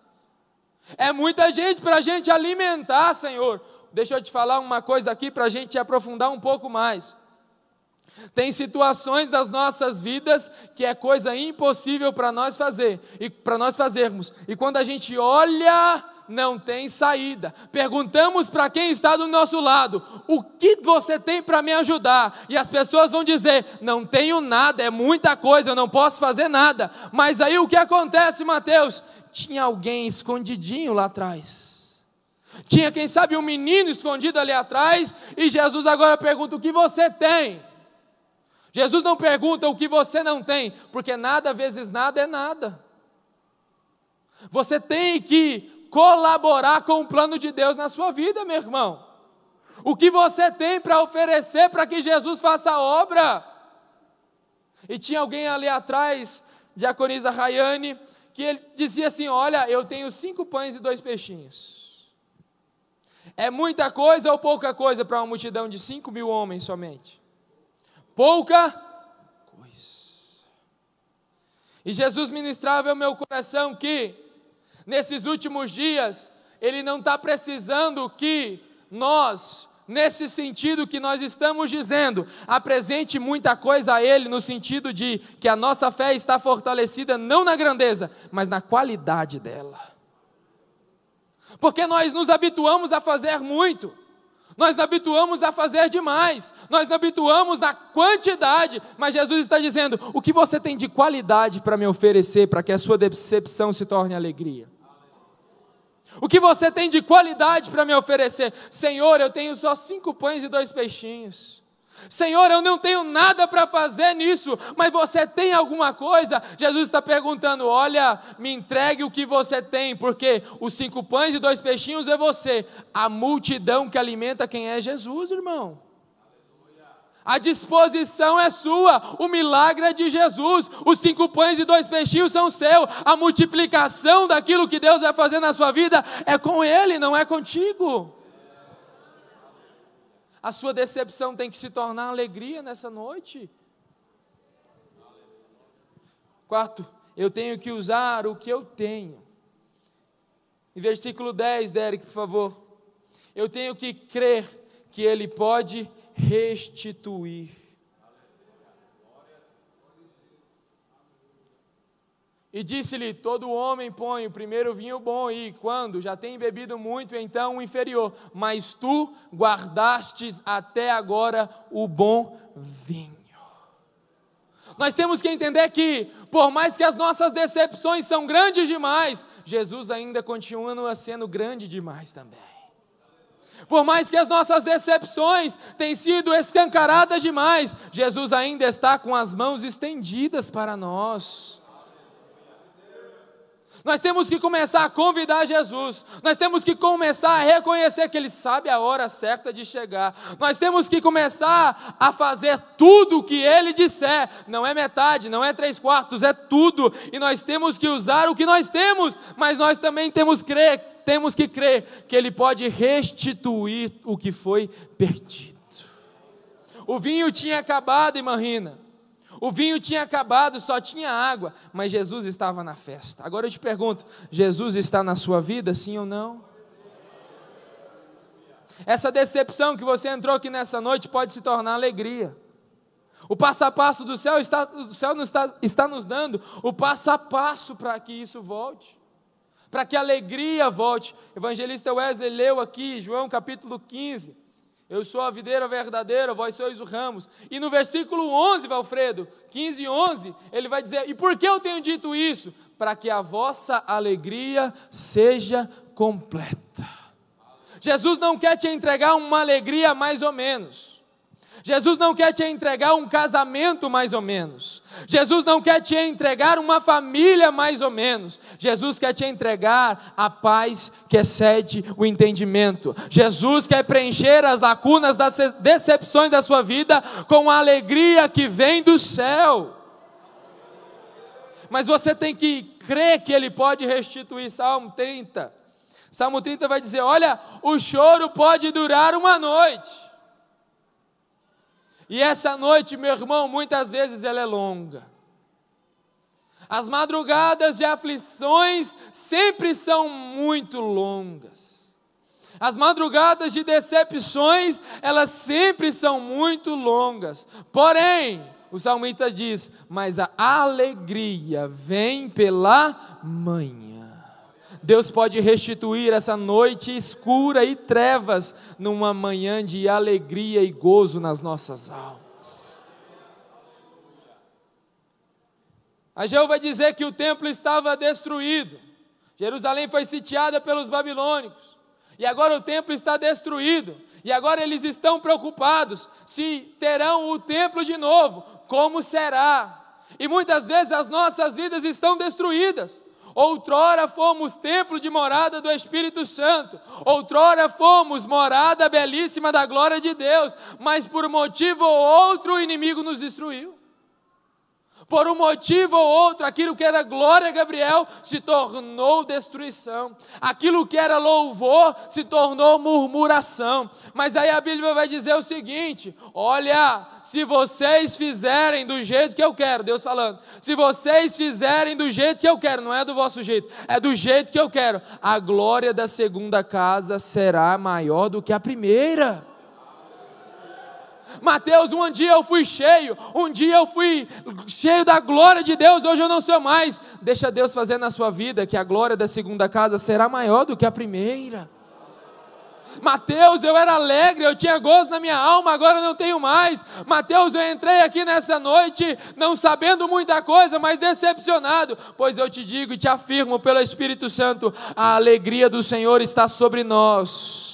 É muita gente para a gente alimentar, Senhor. deixa eu te falar uma coisa aqui para a gente aprofundar um pouco mais. Tem situações das nossas vidas que é coisa impossível para nós fazermos. E quando a gente olha, não tem saída. Perguntamos para quem está do nosso lado: o que você tem para me ajudar? E as pessoas vão dizer: não tenho nada, é muita coisa, eu não posso fazer nada. Mas aí o que acontece, Mateus? Tinha alguém escondidinho lá atrás. Tinha, quem sabe, um menino escondido ali atrás. E Jesus agora pergunta: o que você tem? Jesus não pergunta o que você não tem, porque nada vezes nada é nada. Você tem que colaborar com o plano de Deus na sua vida, meu irmão. O que você tem para oferecer para que Jesus faça a obra? E tinha alguém ali atrás, diaconisa Rayane, que ele dizia assim: olha, eu tenho 5 pães e 2 peixinhos. É muita coisa ou pouca coisa para uma multidão de 5.000 homens somente? Pouca coisa. E Jesus ministrava ao meu coração que, nesses últimos dias, Ele não está precisando que nós, nesse sentido que nós estamos dizendo, apresente muita coisa a Ele, no sentido de que a nossa fé está fortalecida não na grandeza, mas na qualidade dela. Porque nós nos habituamos a fazer muito. Nós nos habituamos a fazer demais, nós nos habituamos na quantidade, mas Jesus está dizendo: o que você tem de qualidade para me oferecer, para que a sua decepção se torne alegria? O que você tem de qualidade para me oferecer? Senhor, eu tenho só 5 pães e 2 peixinhos. Senhor, eu não tenho nada para fazer nisso, mas você tem alguma coisa? Jesus está perguntando: olha, me entregue o que você tem, porque os 5 pães e 2 peixinhos é você, a multidão que alimenta quem é Jesus, irmão. A disposição é sua, o milagre é de Jesus, os 5 pães e 2 peixinhos são seu, a multiplicação daquilo que Deus vai fazer na sua vida é com Ele, não é contigo. A sua decepção tem que se tornar alegria nessa noite. 4, eu tenho que usar o que eu tenho. Em versículo 10, Derek, por favor. Eu tenho que crer que Ele pode restituir. E disse-lhe: todo homem põe o primeiro vinho bom, e quando já tem bebido muito, então o inferior. Mas tu guardastes até agora o bom vinho. Nós temos que entender que, por mais que as nossas decepções são grandes demais, Jesus ainda continua sendo grande demais também. Por mais que as nossas decepções tenham sido escancaradas demais, Jesus ainda está com as mãos estendidas para nós. Nós temos que começar a convidar Jesus, nós temos que começar a reconhecer que Ele sabe a hora certa de chegar, nós temos que começar a fazer tudo o que Ele disser, não é metade, não é 3/4, é tudo, e nós temos que usar o que nós temos, mas nós também temos que crer que Ele pode restituir o que foi perdido. O vinho tinha acabado, irmã Rina. O vinho tinha acabado, só tinha água, mas Jesus estava na festa. Agora eu te pergunto: Jesus está na sua vida, sim ou não? Essa decepção que você entrou aqui nessa noite pode se tornar alegria. O passo a passo do céu está nos dando o passo a passo para que isso volte, para que a alegria volte. O evangelista Wesley leu aqui, João capítulo 15, eu sou a videira verdadeira, vós sois os ramos. E no versículo 11, Valfredo, 15:11, ele vai dizer: e por que eu tenho dito isso? Para que a vossa alegria seja completa. Jesus não quer te entregar uma alegria mais ou menos. Jesus não quer te entregar um casamento mais ou menos. Jesus não quer te entregar uma família mais ou menos. Jesus quer te entregar a paz que excede o entendimento. Jesus quer preencher as lacunas das decepções da sua vida com a alegria que vem do céu. Mas você tem que crer que Ele pode restituir. Salmo 30. Salmo 30 vai dizer: olha, o choro pode durar uma noite. E essa noite, meu irmão, muitas vezes ela é longa. As madrugadas de aflições sempre são muito longas. As madrugadas de decepções, elas sempre são muito longas. Porém, o salmista diz, mas a alegria vem pela manhã. Deus pode restituir essa noite escura e trevas numa manhã de alegria e gozo nas nossas almas. Ageu vai dizer que o templo estava destruído. Jerusalém foi sitiada pelos babilônicos. E agora o templo está destruído. E agora eles estão preocupados se terão o templo de novo. Como será? E muitas vezes as nossas vidas estão destruídas. Outrora fomos templo de morada do Espírito Santo. Outrora fomos morada belíssima da glória de Deus. Mas por um motivo ou outro o inimigo nos destruiu. Por um motivo ou outro, aquilo que era glória, Gabriel, se tornou destruição. Aquilo que era louvor, se tornou murmuração. Mas aí a Bíblia vai dizer o seguinte, olha, se vocês fizerem do jeito que eu quero, Deus falando, se vocês fizerem do jeito que eu quero, não é do vosso jeito, é do jeito que eu quero, a glória da segunda casa será maior do que a primeira. Mateus, um dia eu fui cheio da glória de Deus, hoje eu não sou mais. Deixa Deus fazer na sua vida, que a glória da segunda casa será maior do que a primeira. Mateus, eu era alegre, eu tinha gozo na minha alma, agora eu não tenho mais. Mateus, eu entrei aqui nessa noite, não sabendo muita coisa, mas decepcionado. Pois eu te digo e te afirmo pelo Espírito Santo, a alegria do Senhor está sobre nós.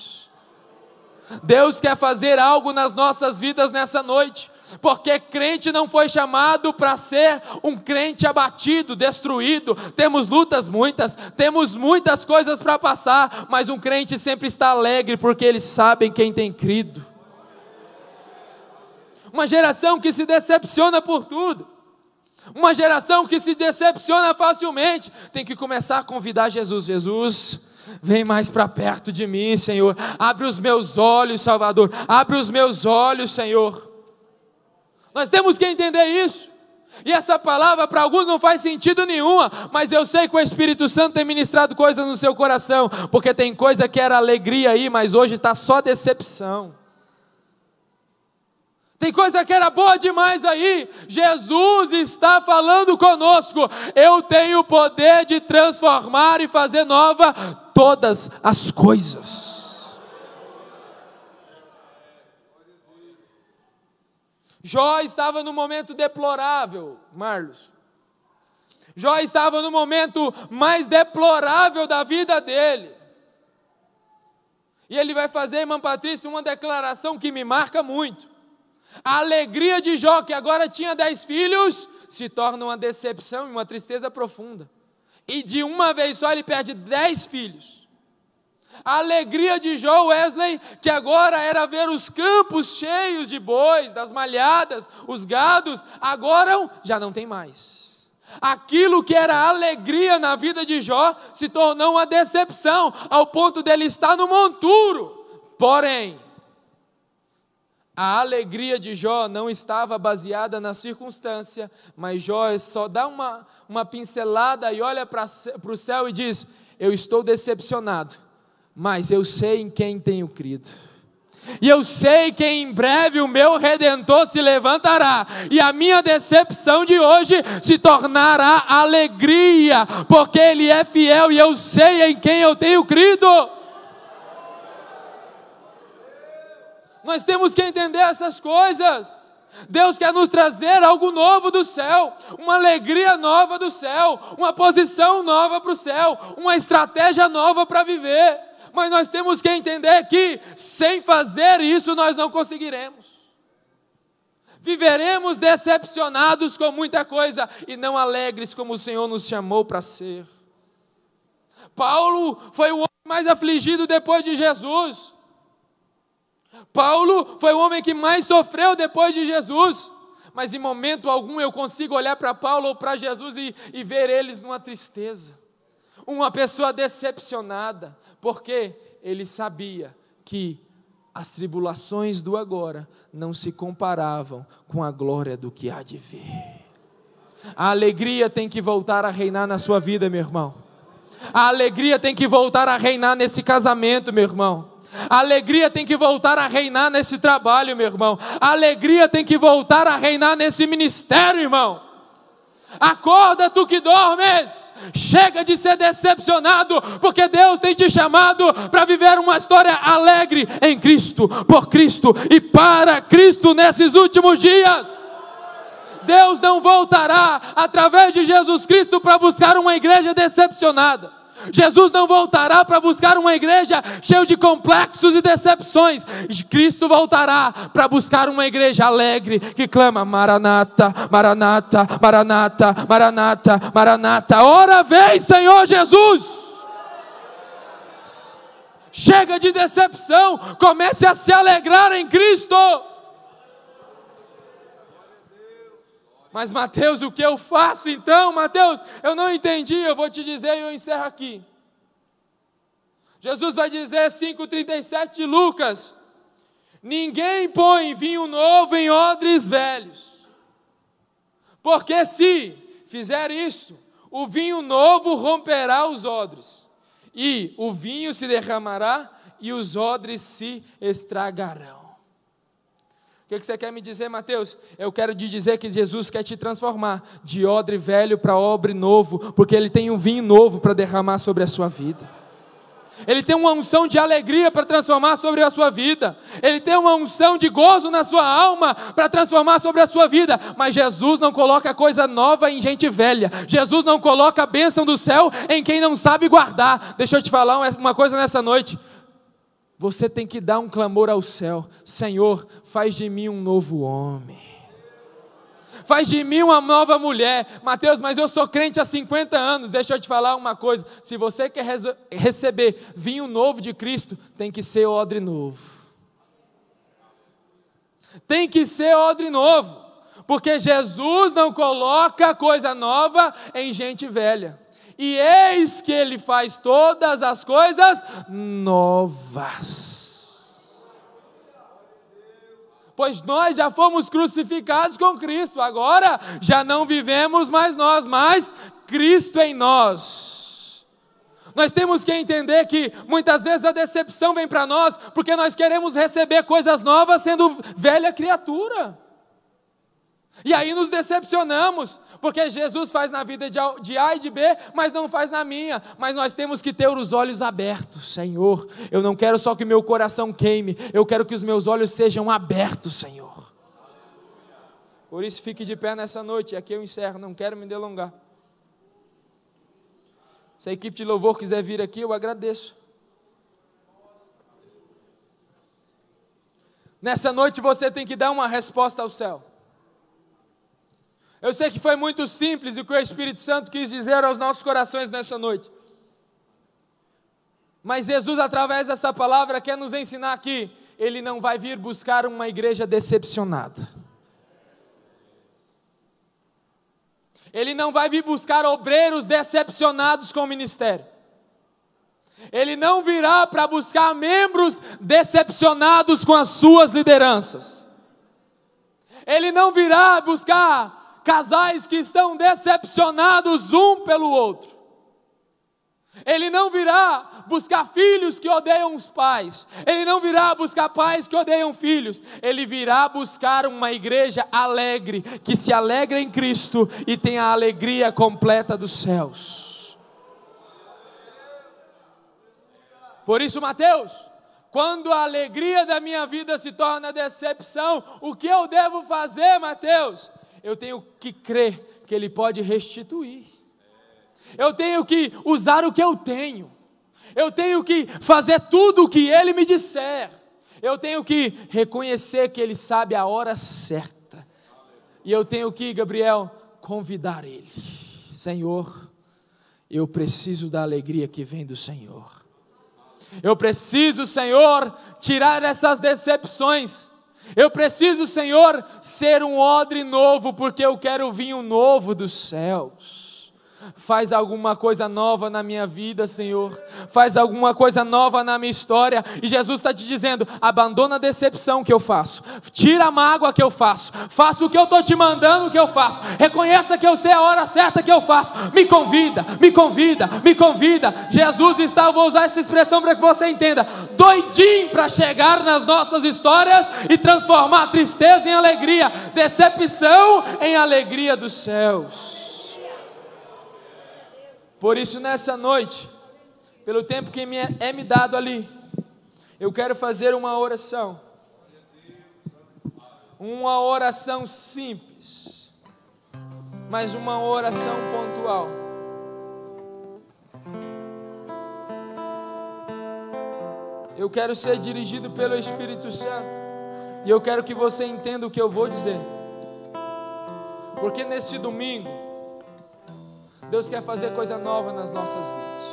Deus quer fazer algo nas nossas vidas nessa noite, porque crente não foi chamado para ser um crente abatido, destruído. Temos lutas muitas, temos muitas coisas para passar, mas um crente sempre está alegre, porque eles sabem quem tem crido. Uma geração que se decepciona por tudo, uma geração que se decepciona facilmente, tem que começar a convidar Jesus. Jesus, vem mais para perto de mim, Senhor. Abre os meus olhos, Salvador. Abre os meus olhos, Senhor. Nós temos que entender isso. E essa palavra para alguns não faz sentido nenhuma, mas eu sei que o Espírito Santo tem ministrado coisas no seu coração, porque tem coisa que era alegria aí, mas hoje está só decepção. Tem coisa que era boa demais aí. Jesus está falando conosco. Eu tenho o poder de transformar e fazer nova todas as coisas. Jó estava no momento deplorável, Marlos. Jó estava no momento mais deplorável da vida dele. E ele vai fazer, irmã Patrícia, uma declaração que me marca muito. A alegria de Jó, que agora tinha 10 filhos, se torna uma decepção e uma tristeza profunda. E de uma vez só ele perde 10 filhos. A alegria de Jó, Wesley, que agora era ver os campos cheios de bois, das malhadas, os gados, agora já não tem mais. Aquilo que era alegria na vida de Jó se tornou uma decepção, ao ponto dele estar no monturo. Porém, a alegria de Jó não estava baseada na circunstância, mas Jó só dá uma pincelada e olha para o céu e diz, eu estou decepcionado, mas eu sei em quem tenho crido. E eu sei que em breve o meu Redentor se levantará, e a minha decepção de hoje se tornará alegria, porque Ele é fiel e eu sei em quem eu tenho crido. Nós temos que entender essas coisas. Deus quer nos trazer algo novo do céu, uma alegria nova do céu, uma posição nova para o céu, uma estratégia nova para viver. Mas nós temos que entender que sem fazer isso nós não conseguiremos. Viveremos decepcionados com muita coisa e não alegres como o Senhor nos chamou para ser. Paulo foi o homem mais afligido depois de Jesus. Paulo foi o homem que mais sofreu depois de Jesus, mas em momento algum eu consigo olhar para Paulo ou para Jesus e ver eles numa tristeza, uma pessoa decepcionada, porque ele sabia que as tribulações do agora não se comparavam com a glória do que há de vir. A alegria tem que voltar a reinar na sua vida, meu irmão. A alegria tem que voltar a reinar nesse casamento, meu irmão. A alegria tem que voltar a reinar nesse trabalho, meu irmão. A alegria tem que voltar a reinar nesse ministério, irmão. Acorda, tu que dormes. Chega de ser decepcionado, porque Deus tem te chamado para viver uma história alegre em Cristo, por Cristo e para Cristo nesses últimos dias. Deus não voltará através de Jesus Cristo para buscar uma igreja decepcionada. Jesus não voltará para buscar uma igreja cheia de complexos e decepções. Cristo voltará para buscar uma igreja alegre, que clama: Maranata, Maranata, Maranata, Maranata, Maranata. Ora vem, Senhor Jesus. Chega de decepção, comece a se alegrar em Cristo. Mas Mateus, o que eu faço então? Mateus, eu não entendi, eu vou te dizer e eu encerro aqui. Jesus vai dizer 5,37 de Lucas: ninguém põe vinho novo em odres velhos, porque se fizer isto, o vinho novo romperá os odres, e o vinho se derramará, e os odres se estragarão. O que você quer me dizer, Mateus? Eu quero te dizer que Jesus quer te transformar de odre velho para odre novo, porque Ele tem um vinho novo para derramar sobre a sua vida. Ele tem uma unção de alegria para transformar sobre a sua vida. Ele tem uma unção de gozo na sua alma para transformar sobre a sua vida. Mas Jesus não coloca coisa nova em gente velha. Jesus não coloca a bênção do céu em quem não sabe guardar. Deixa eu te falar uma coisa nessa noite. Você tem que dar um clamor ao céu: Senhor, faz de mim um novo homem, faz de mim uma nova mulher. Mateus, mas eu sou crente há 50 anos. Deixa eu te falar uma coisa: se você quer receber vinho novo de Cristo, tem que ser odre novo. Tem que ser odre novo, porque Jesus não coloca coisa nova em gente velha. E eis que Ele faz todas as coisas novas. Pois nós já fomos crucificados com Cristo, agora já não vivemos mais nós, mas Cristo em nós. Nós temos que entender que muitas vezes a decepção vem para nós, porque nós queremos receber coisas novas sendo velha criatura. E aí nos decepcionamos, porque Jesus faz na vida de A e de B, mas não faz na minha. Mas nós temos que ter os olhos abertos. Senhor, eu não quero só que meu coração queime, eu quero que os meus olhos sejam abertos, Senhor. Por isso fique de pé nessa noite, e aqui eu encerro, não quero me delongar. Se a equipe de louvor quiser vir aqui, eu agradeço. Nessa noite você tem que dar uma resposta ao céu. Eu sei que foi muito simples o que o Espírito Santo quis dizer aos nossos corações nessa noite. Mas Jesus, através dessa palavra, quer nos ensinar que Ele não vai vir buscar uma igreja decepcionada. Ele não vai vir buscar obreiros decepcionados com o ministério. Ele não virá para buscar membros decepcionados com as suas lideranças. Ele não virá buscar casais que estão decepcionados um pelo outro. Ele não virá buscar filhos que odeiam os pais. Ele não virá buscar pais que odeiam filhos. Ele virá buscar uma igreja alegre, que se alegra em Cristo e tem a alegria completa dos céus. Por isso, Mateus, quando a alegria da minha vida se torna decepção, o que eu devo fazer, Mateus? Eu tenho que crer que Ele pode restituir. Eu tenho que usar o que eu tenho. Eu tenho que fazer tudo o que Ele me disser. Eu tenho que reconhecer que Ele sabe a hora certa. E eu tenho que, Gabriel, convidar Ele. Senhor, eu preciso da alegria que vem do Senhor. Eu preciso, Senhor, tirar essas decepções. Eu preciso, Senhor, ser um odre novo, porque eu quero o vinho novo dos céus. Faz alguma coisa nova na minha vida, Senhor. Faz alguma coisa nova na minha história. E Jesus está te dizendo: abandona a decepção que eu faço. Tira a mágoa que eu faço. Faça o que eu estou te mandando que eu faço. Reconheça que eu sei a hora certa que eu faço. Me convida, me convida, me convida. Jesus está, eu vou usar essa expressão para que você entenda, doidinho para chegar nas nossas histórias e transformar a tristeza em alegria, decepção em alegria dos céus. Por isso, nessa noite, pelo tempo que me dado ali, eu quero fazer uma oração simples, mas uma oração pontual. Eu quero ser dirigido pelo Espírito Santo, e eu quero que você entenda o que eu vou dizer, porque nesse domingo, Deus quer fazer coisa nova nas nossas vidas.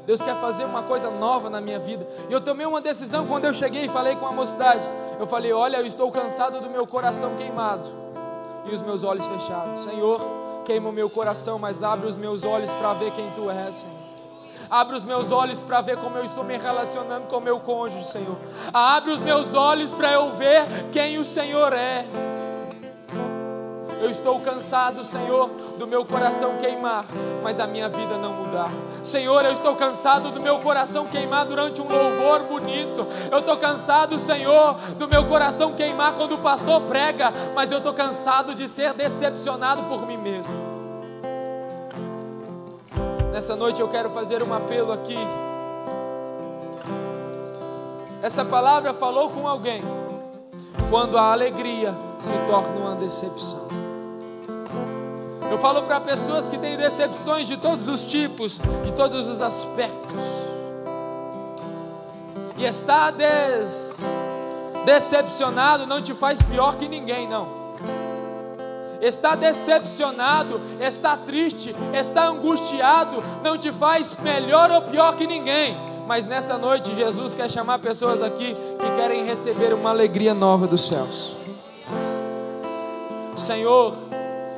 Deus quer fazer uma coisa nova na minha vida. E eu tomei uma decisão quando eu cheguei e falei com a mocidade. Eu falei: olha, eu estou cansado do meu coração queimado e os meus olhos fechados. Senhor, queima o meu coração, mas abre os meus olhos para ver quem Tu és, Senhor. Abre os meus olhos para ver como eu estou me relacionando com o meu cônjuge, Senhor. Abre os meus olhos para eu ver quem o Senhor é. Eu estou cansado, Senhor, do meu coração queimar, mas a minha vida não mudar. Senhor, eu estou cansado do meu coração queimar durante um louvor bonito. Eu estou cansado, Senhor, do meu coração queimar quando o pastor prega, mas eu estou cansado de ser decepcionado por mim mesmo. Nessa noite eu quero fazer um apelo aqui. Essa palavra falou com alguém quando a alegria se torna uma decepção. Eu falo para pessoas que têm decepções de todos os tipos, de todos os aspectos. E estar decepcionado não te faz pior que ninguém, não. Estar decepcionado, estar triste, estar angustiado não te faz melhor ou pior que ninguém. Mas nessa noite Jesus quer chamar pessoas aqui que querem receber uma alegria nova dos céus. Senhor,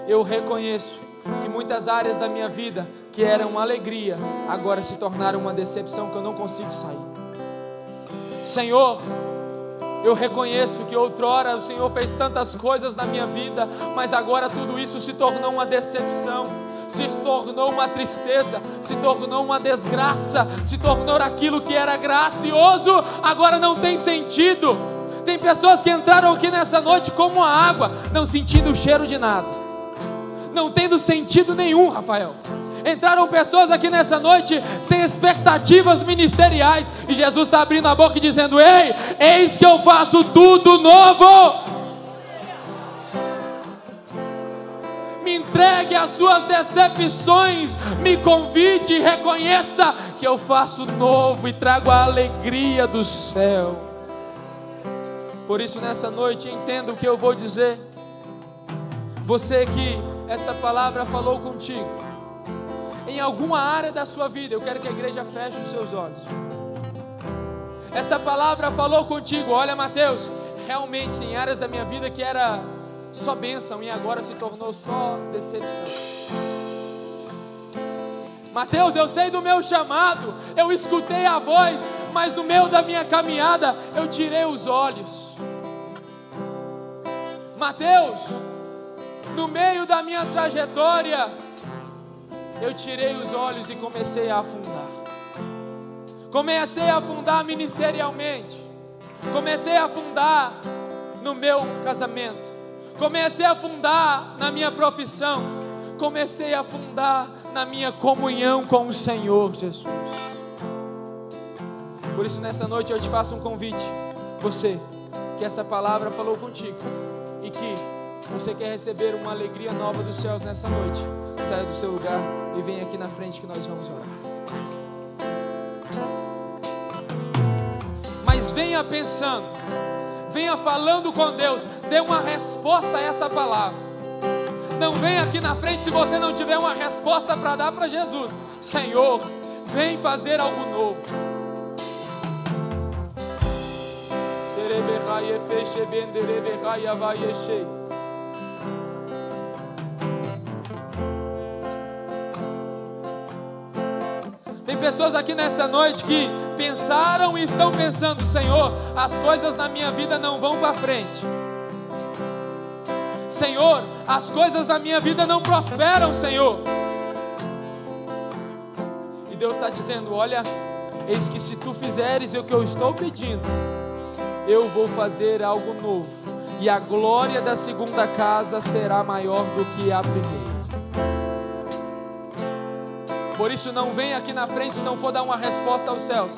eu reconheço que muitas áreas da minha vida que eram uma alegria, agora se tornaram uma decepção que eu não consigo sair. Senhor, eu reconheço que outrora o Senhor fez tantas coisas na minha vida, mas agora tudo isso se tornou uma decepção, se tornou uma tristeza, se tornou uma desgraça, se tornou aquilo que era gracioso, agora não tem sentido. Tem pessoas que entraram aqui nessa noite como a água, não sentindo o cheiro de nada, não tendo sentido nenhum, Rafael. Entraram pessoas aqui nessa noite sem expectativas ministeriais, e Jesus está abrindo a boca e dizendo: ei, eis que eu faço tudo novo. Me entregue às suas decepções, me convide e reconheça que eu faço novo e trago a alegria do céu. Por isso nessa noite entenda o que eu vou dizer. Você que esta palavra falou contigo em alguma área da sua vida, eu quero que a igreja feche os seus olhos. Essa palavra falou contigo: olha, Mateus, realmente tem áreas da minha vida que era só bênção e agora se tornou só decepção. Mateus, eu sei do meu chamado, eu escutei a voz, mas no meio da minha caminhada eu tirei os olhos. Mateus, no meio da minha trajetória eu tirei os olhos e comecei a afundar. Comecei a afundar ministerialmente. Comecei a afundar no meu casamento. Comecei a afundar na minha profissão. Comecei a afundar na minha comunhão com o Senhor Jesus. Por isso nessa noite eu te faço um convite. Você que essa palavra falou contigo e que você quer receber uma alegria nova dos céus nessa noite, saia do seu lugar e venha aqui na frente que nós vamos orar. Mas venha pensando, venha falando com Deus, dê uma resposta a essa palavra. Não venha aqui na frente se você não tiver uma resposta para dar para Jesus. Senhor, vem fazer algo novo. pessoas aqui nessa noite que pensaram e estão pensando: Senhor, as coisas na minha vida não vão para frente. Senhor, as coisas na minha vida não prosperam, Senhor. E Deus está dizendo: olha, eis que se tu fizeres o que eu estou pedindo, eu vou fazer algo novo, e a glória da segunda casa será maior do que a primeira. Por isso não vem aqui na frente se não for dar uma resposta aos céus.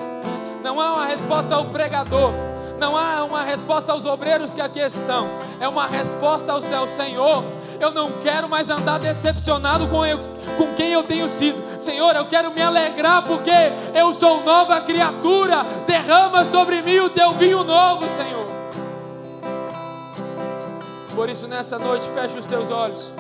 Não há uma resposta ao pregador, não há uma resposta aos obreiros que aqui estão, é uma resposta ao céu. Senhor, eu não quero mais andar decepcionado com quem eu tenho sido. Senhor, eu quero me alegrar porque eu sou nova criatura. Derrama sobre mim o teu vinho novo, Senhor. Por isso nessa noite fecha os teus olhos.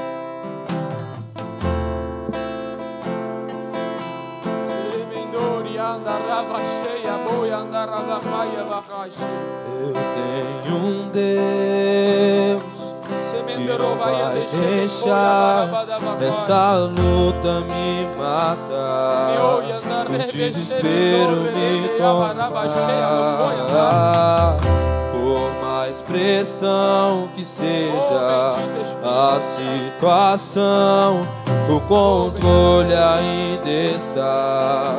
Eu tenho um Deus que não vai deixar essa luta me matar, o desespero me tomar. Por mais pressão que seja a situação, o controle ainda está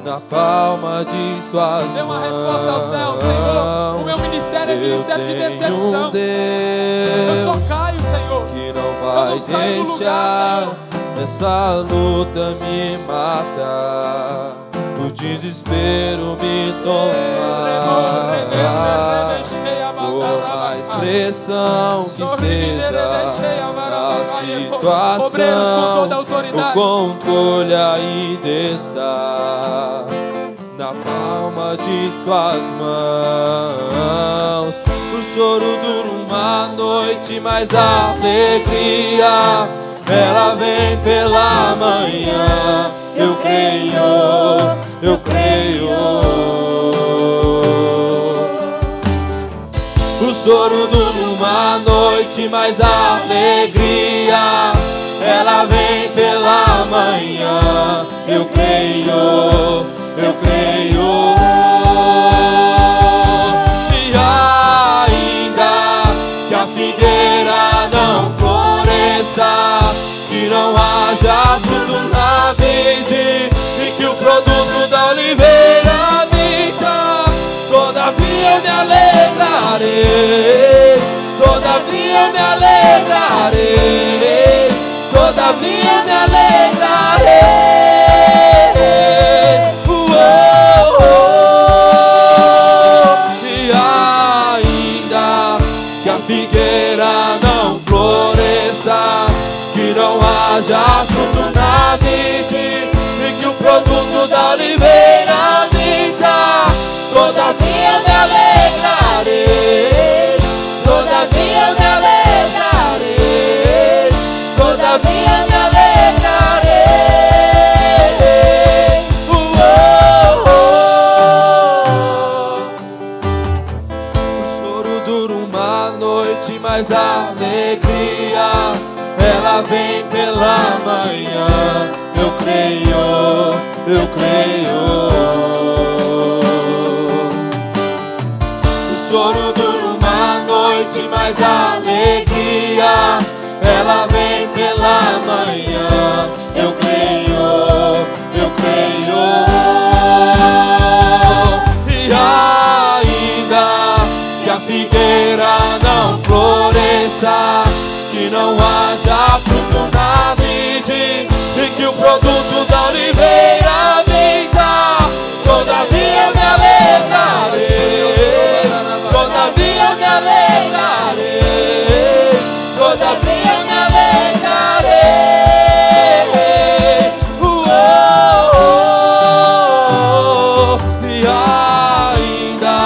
na palma de suas mãos. Dê uma resposta ao céu: Senhor, o meu ministério é ministério de decepção. Eu só caio, Senhor, que não vai deixar essa luta me matar, o desespero me tomar. Por mais pressão que seja a situação, o controle ainda está na palma de suas mãos. O choro dura uma noite, mas a alegria ela vem pela manhã. Eu creio, eu creio. O choro dura uma noite, mas a alegria ela vem pela manhã. Eu creio, eu creio. E ainda que a figueira não floresça, que não haja fruto na vide e que o produto da oliveira minta, todavia eu me alegrarei, todavia eu me alegrarei, todavia eu me alegrarei. E ainda que a figueira não floresça, que não haja fruto na vide e que o produto da oliveira minta, todavia eu me alegrarei, todavia eu me alegrarei, todavia eu me alegrarei. O choro dura uma noite, mas a alegria ela vem pela manhã. Eu creio, eu creio. O choro dura uma noite, mas a alegria ela vem pela manhã. Eu creio, eu creio. E ainda que a figueira não floresça, que não haja fruto na vide e que o produto da oliveira minta, todavia eu me alegrarei, todavia eu me alegrarei, todavia eu me alegrarei. E ainda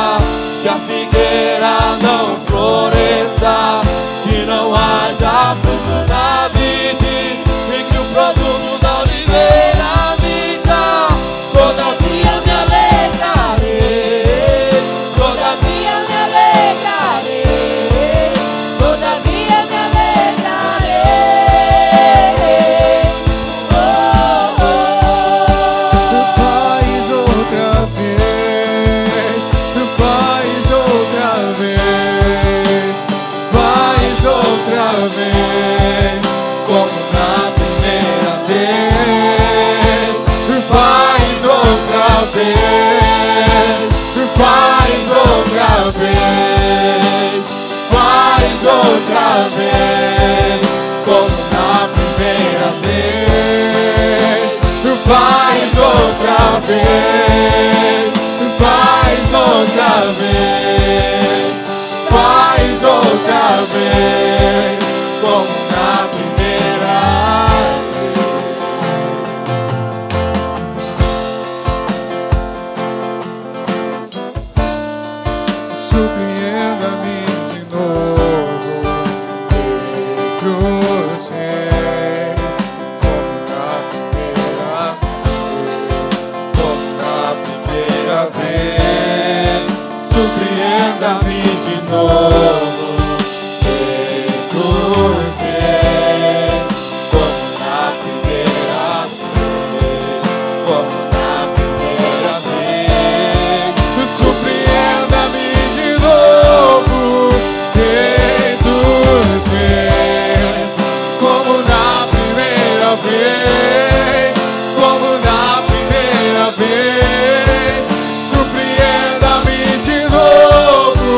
que a figueira não floresça, que não haja fruto na vide e que o produto da oliveira minta, vez, como na primeira vez. Faz outra vez, faz outra vez, faz outra vez, como na primeira vez. Faz outra vez, faz outra vez, faz outra vez, como na primeira vez. Surpreenda-me de novo, cruzes, como na primeira vez. Surpreenda-me de novo, cruzes, como na primeira vez, como na primeira vez. Surpreenda-me de novo, cruzes, como na primeira vez, como na primeira vez. Surpreenda-me de novo,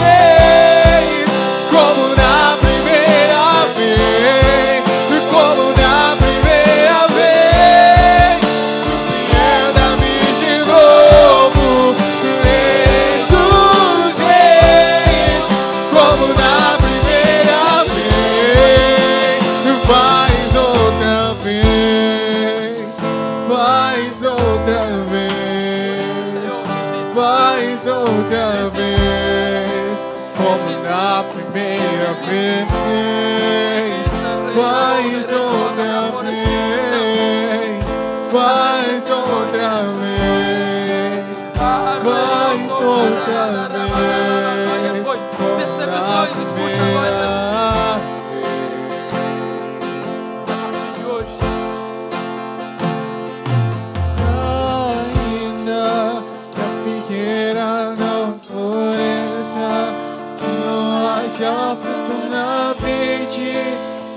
cruzes, como na primeira vez, como na primeira vez. Surpreenda-me de novo, cruzes, como na primeira vez. Faz outra vez, faz outra vez, faz outra vez, como na primeira vez. Faz outra vez, faz outra vez, faz outra vez, como na primeira vez. Ainda que a figueira não floresça, que não haja fruto na vide,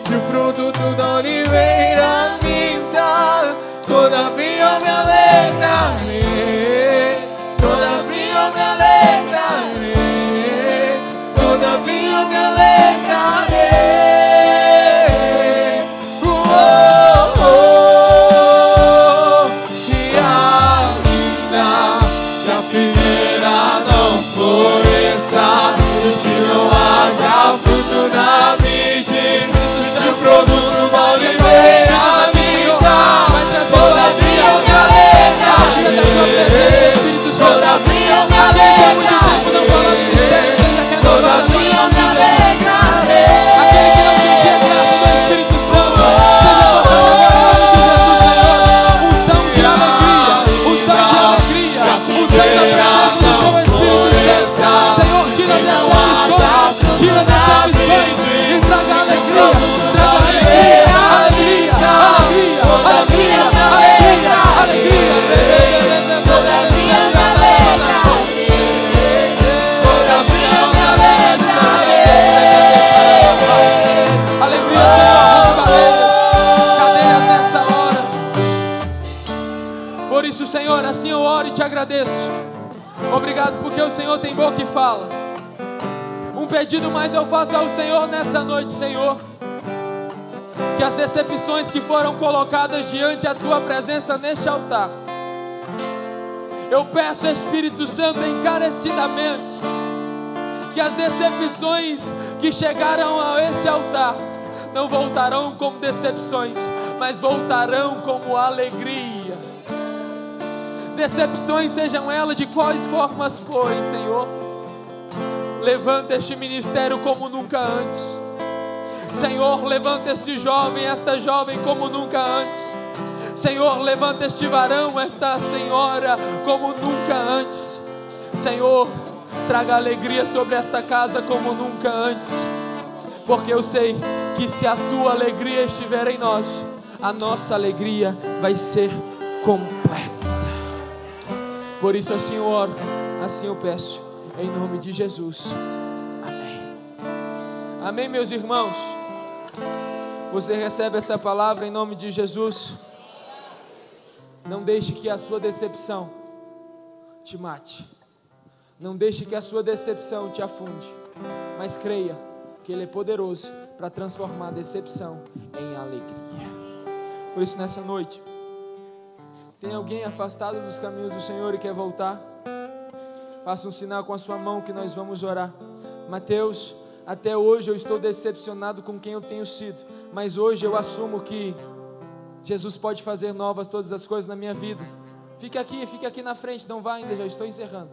que o produto da oliveira minta, todavia eu me alegrarei, todavia eu me alegrarei, todavia eu me alegrarei. E ainda que a figueira não floresça, que não haja fruto na vide, que o produto da oliveira minta, todavia eu me alegrarei, todavia eu me alegrarei, todavia eu me alegrarei. Aquele que não sentia graça do Espírito Santo, seja tocado no Senhor, unção de alegria, unção de alegria, unção da presença do teu Espírito Santo. Senhor, tira dessas aflições e traga alegria, traga alegria, alegria, alegria, alegria, alegria, alegria. Todavia eu me alegrarei, todavia eu me alegrarei. Aleluia, Senhor, rompe cadeias nessa hora. Por isso, Senhor, assim eu oro e te agradeço. Obrigado porque o Senhor tem boca e fala. Um pedido mais eu faço ao Senhor nessa noite, Senhor. Que as decepções que foram colocadas diante da tua presença neste altar, eu peço, Espírito Santo, encarecidamente, que as decepções que chegaram a esse altar não voltarão como decepções, mas voltarão como alegria. Decepções, sejam elas de quais formas forem, Senhor, levanta este ministério como nunca antes. Senhor, levanta este jovem, esta jovem como nunca antes. Senhor, levanta este varão, esta senhora como nunca antes. Senhor, traga alegria sobre esta casa como nunca antes, porque eu sei que se a tua alegria estiver em nós, a nossa alegria vai ser completa. Por isso assim eu oro, assim eu peço, em nome de Jesus. Amém. Amém, meus irmãos? Você recebe essa palavra em nome de Jesus? Não deixe que a sua decepção te mate. Não deixe que a sua decepção te afunde. Mas creia que Ele é poderoso para transformar a decepção em alegria. Por isso, nessa noite, tem alguém afastado dos caminhos do Senhor e quer voltar? Faça um sinal com a sua mão que nós vamos orar. Mateus, até hoje eu estou decepcionado com quem eu tenho sido, mas hoje eu assumo que Jesus pode fazer novas todas as coisas na minha vida. Fique aqui na frente, não vá ainda, já estou encerrando.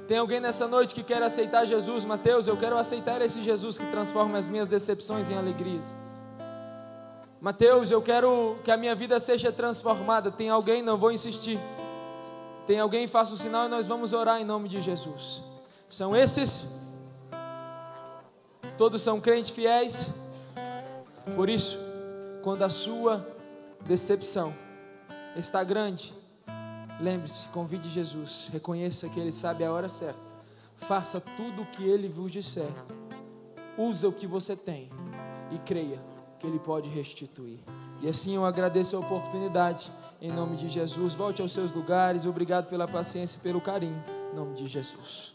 Tem alguém nessa noite que quer aceitar Jesus? Mateus, eu quero aceitar esse Jesus que transforma as minhas decepções em alegrias. Mateus, eu quero que a minha vida seja transformada. Tem alguém? Não vou insistir. Tem alguém? Faça o sinal e nós vamos orar em nome de Jesus. São esses? Todos são crentes fiéis? Por isso, quando a sua decepção está grande, lembre-se, convide Jesus, reconheça que Ele sabe a hora certa, faça tudo o que Ele vos disser, usa o que você tem e creia que Ele pode restituir. E assim eu agradeço a oportunidade, em nome de Jesus. Volte aos seus lugares, obrigado pela paciência e pelo carinho, em nome de Jesus.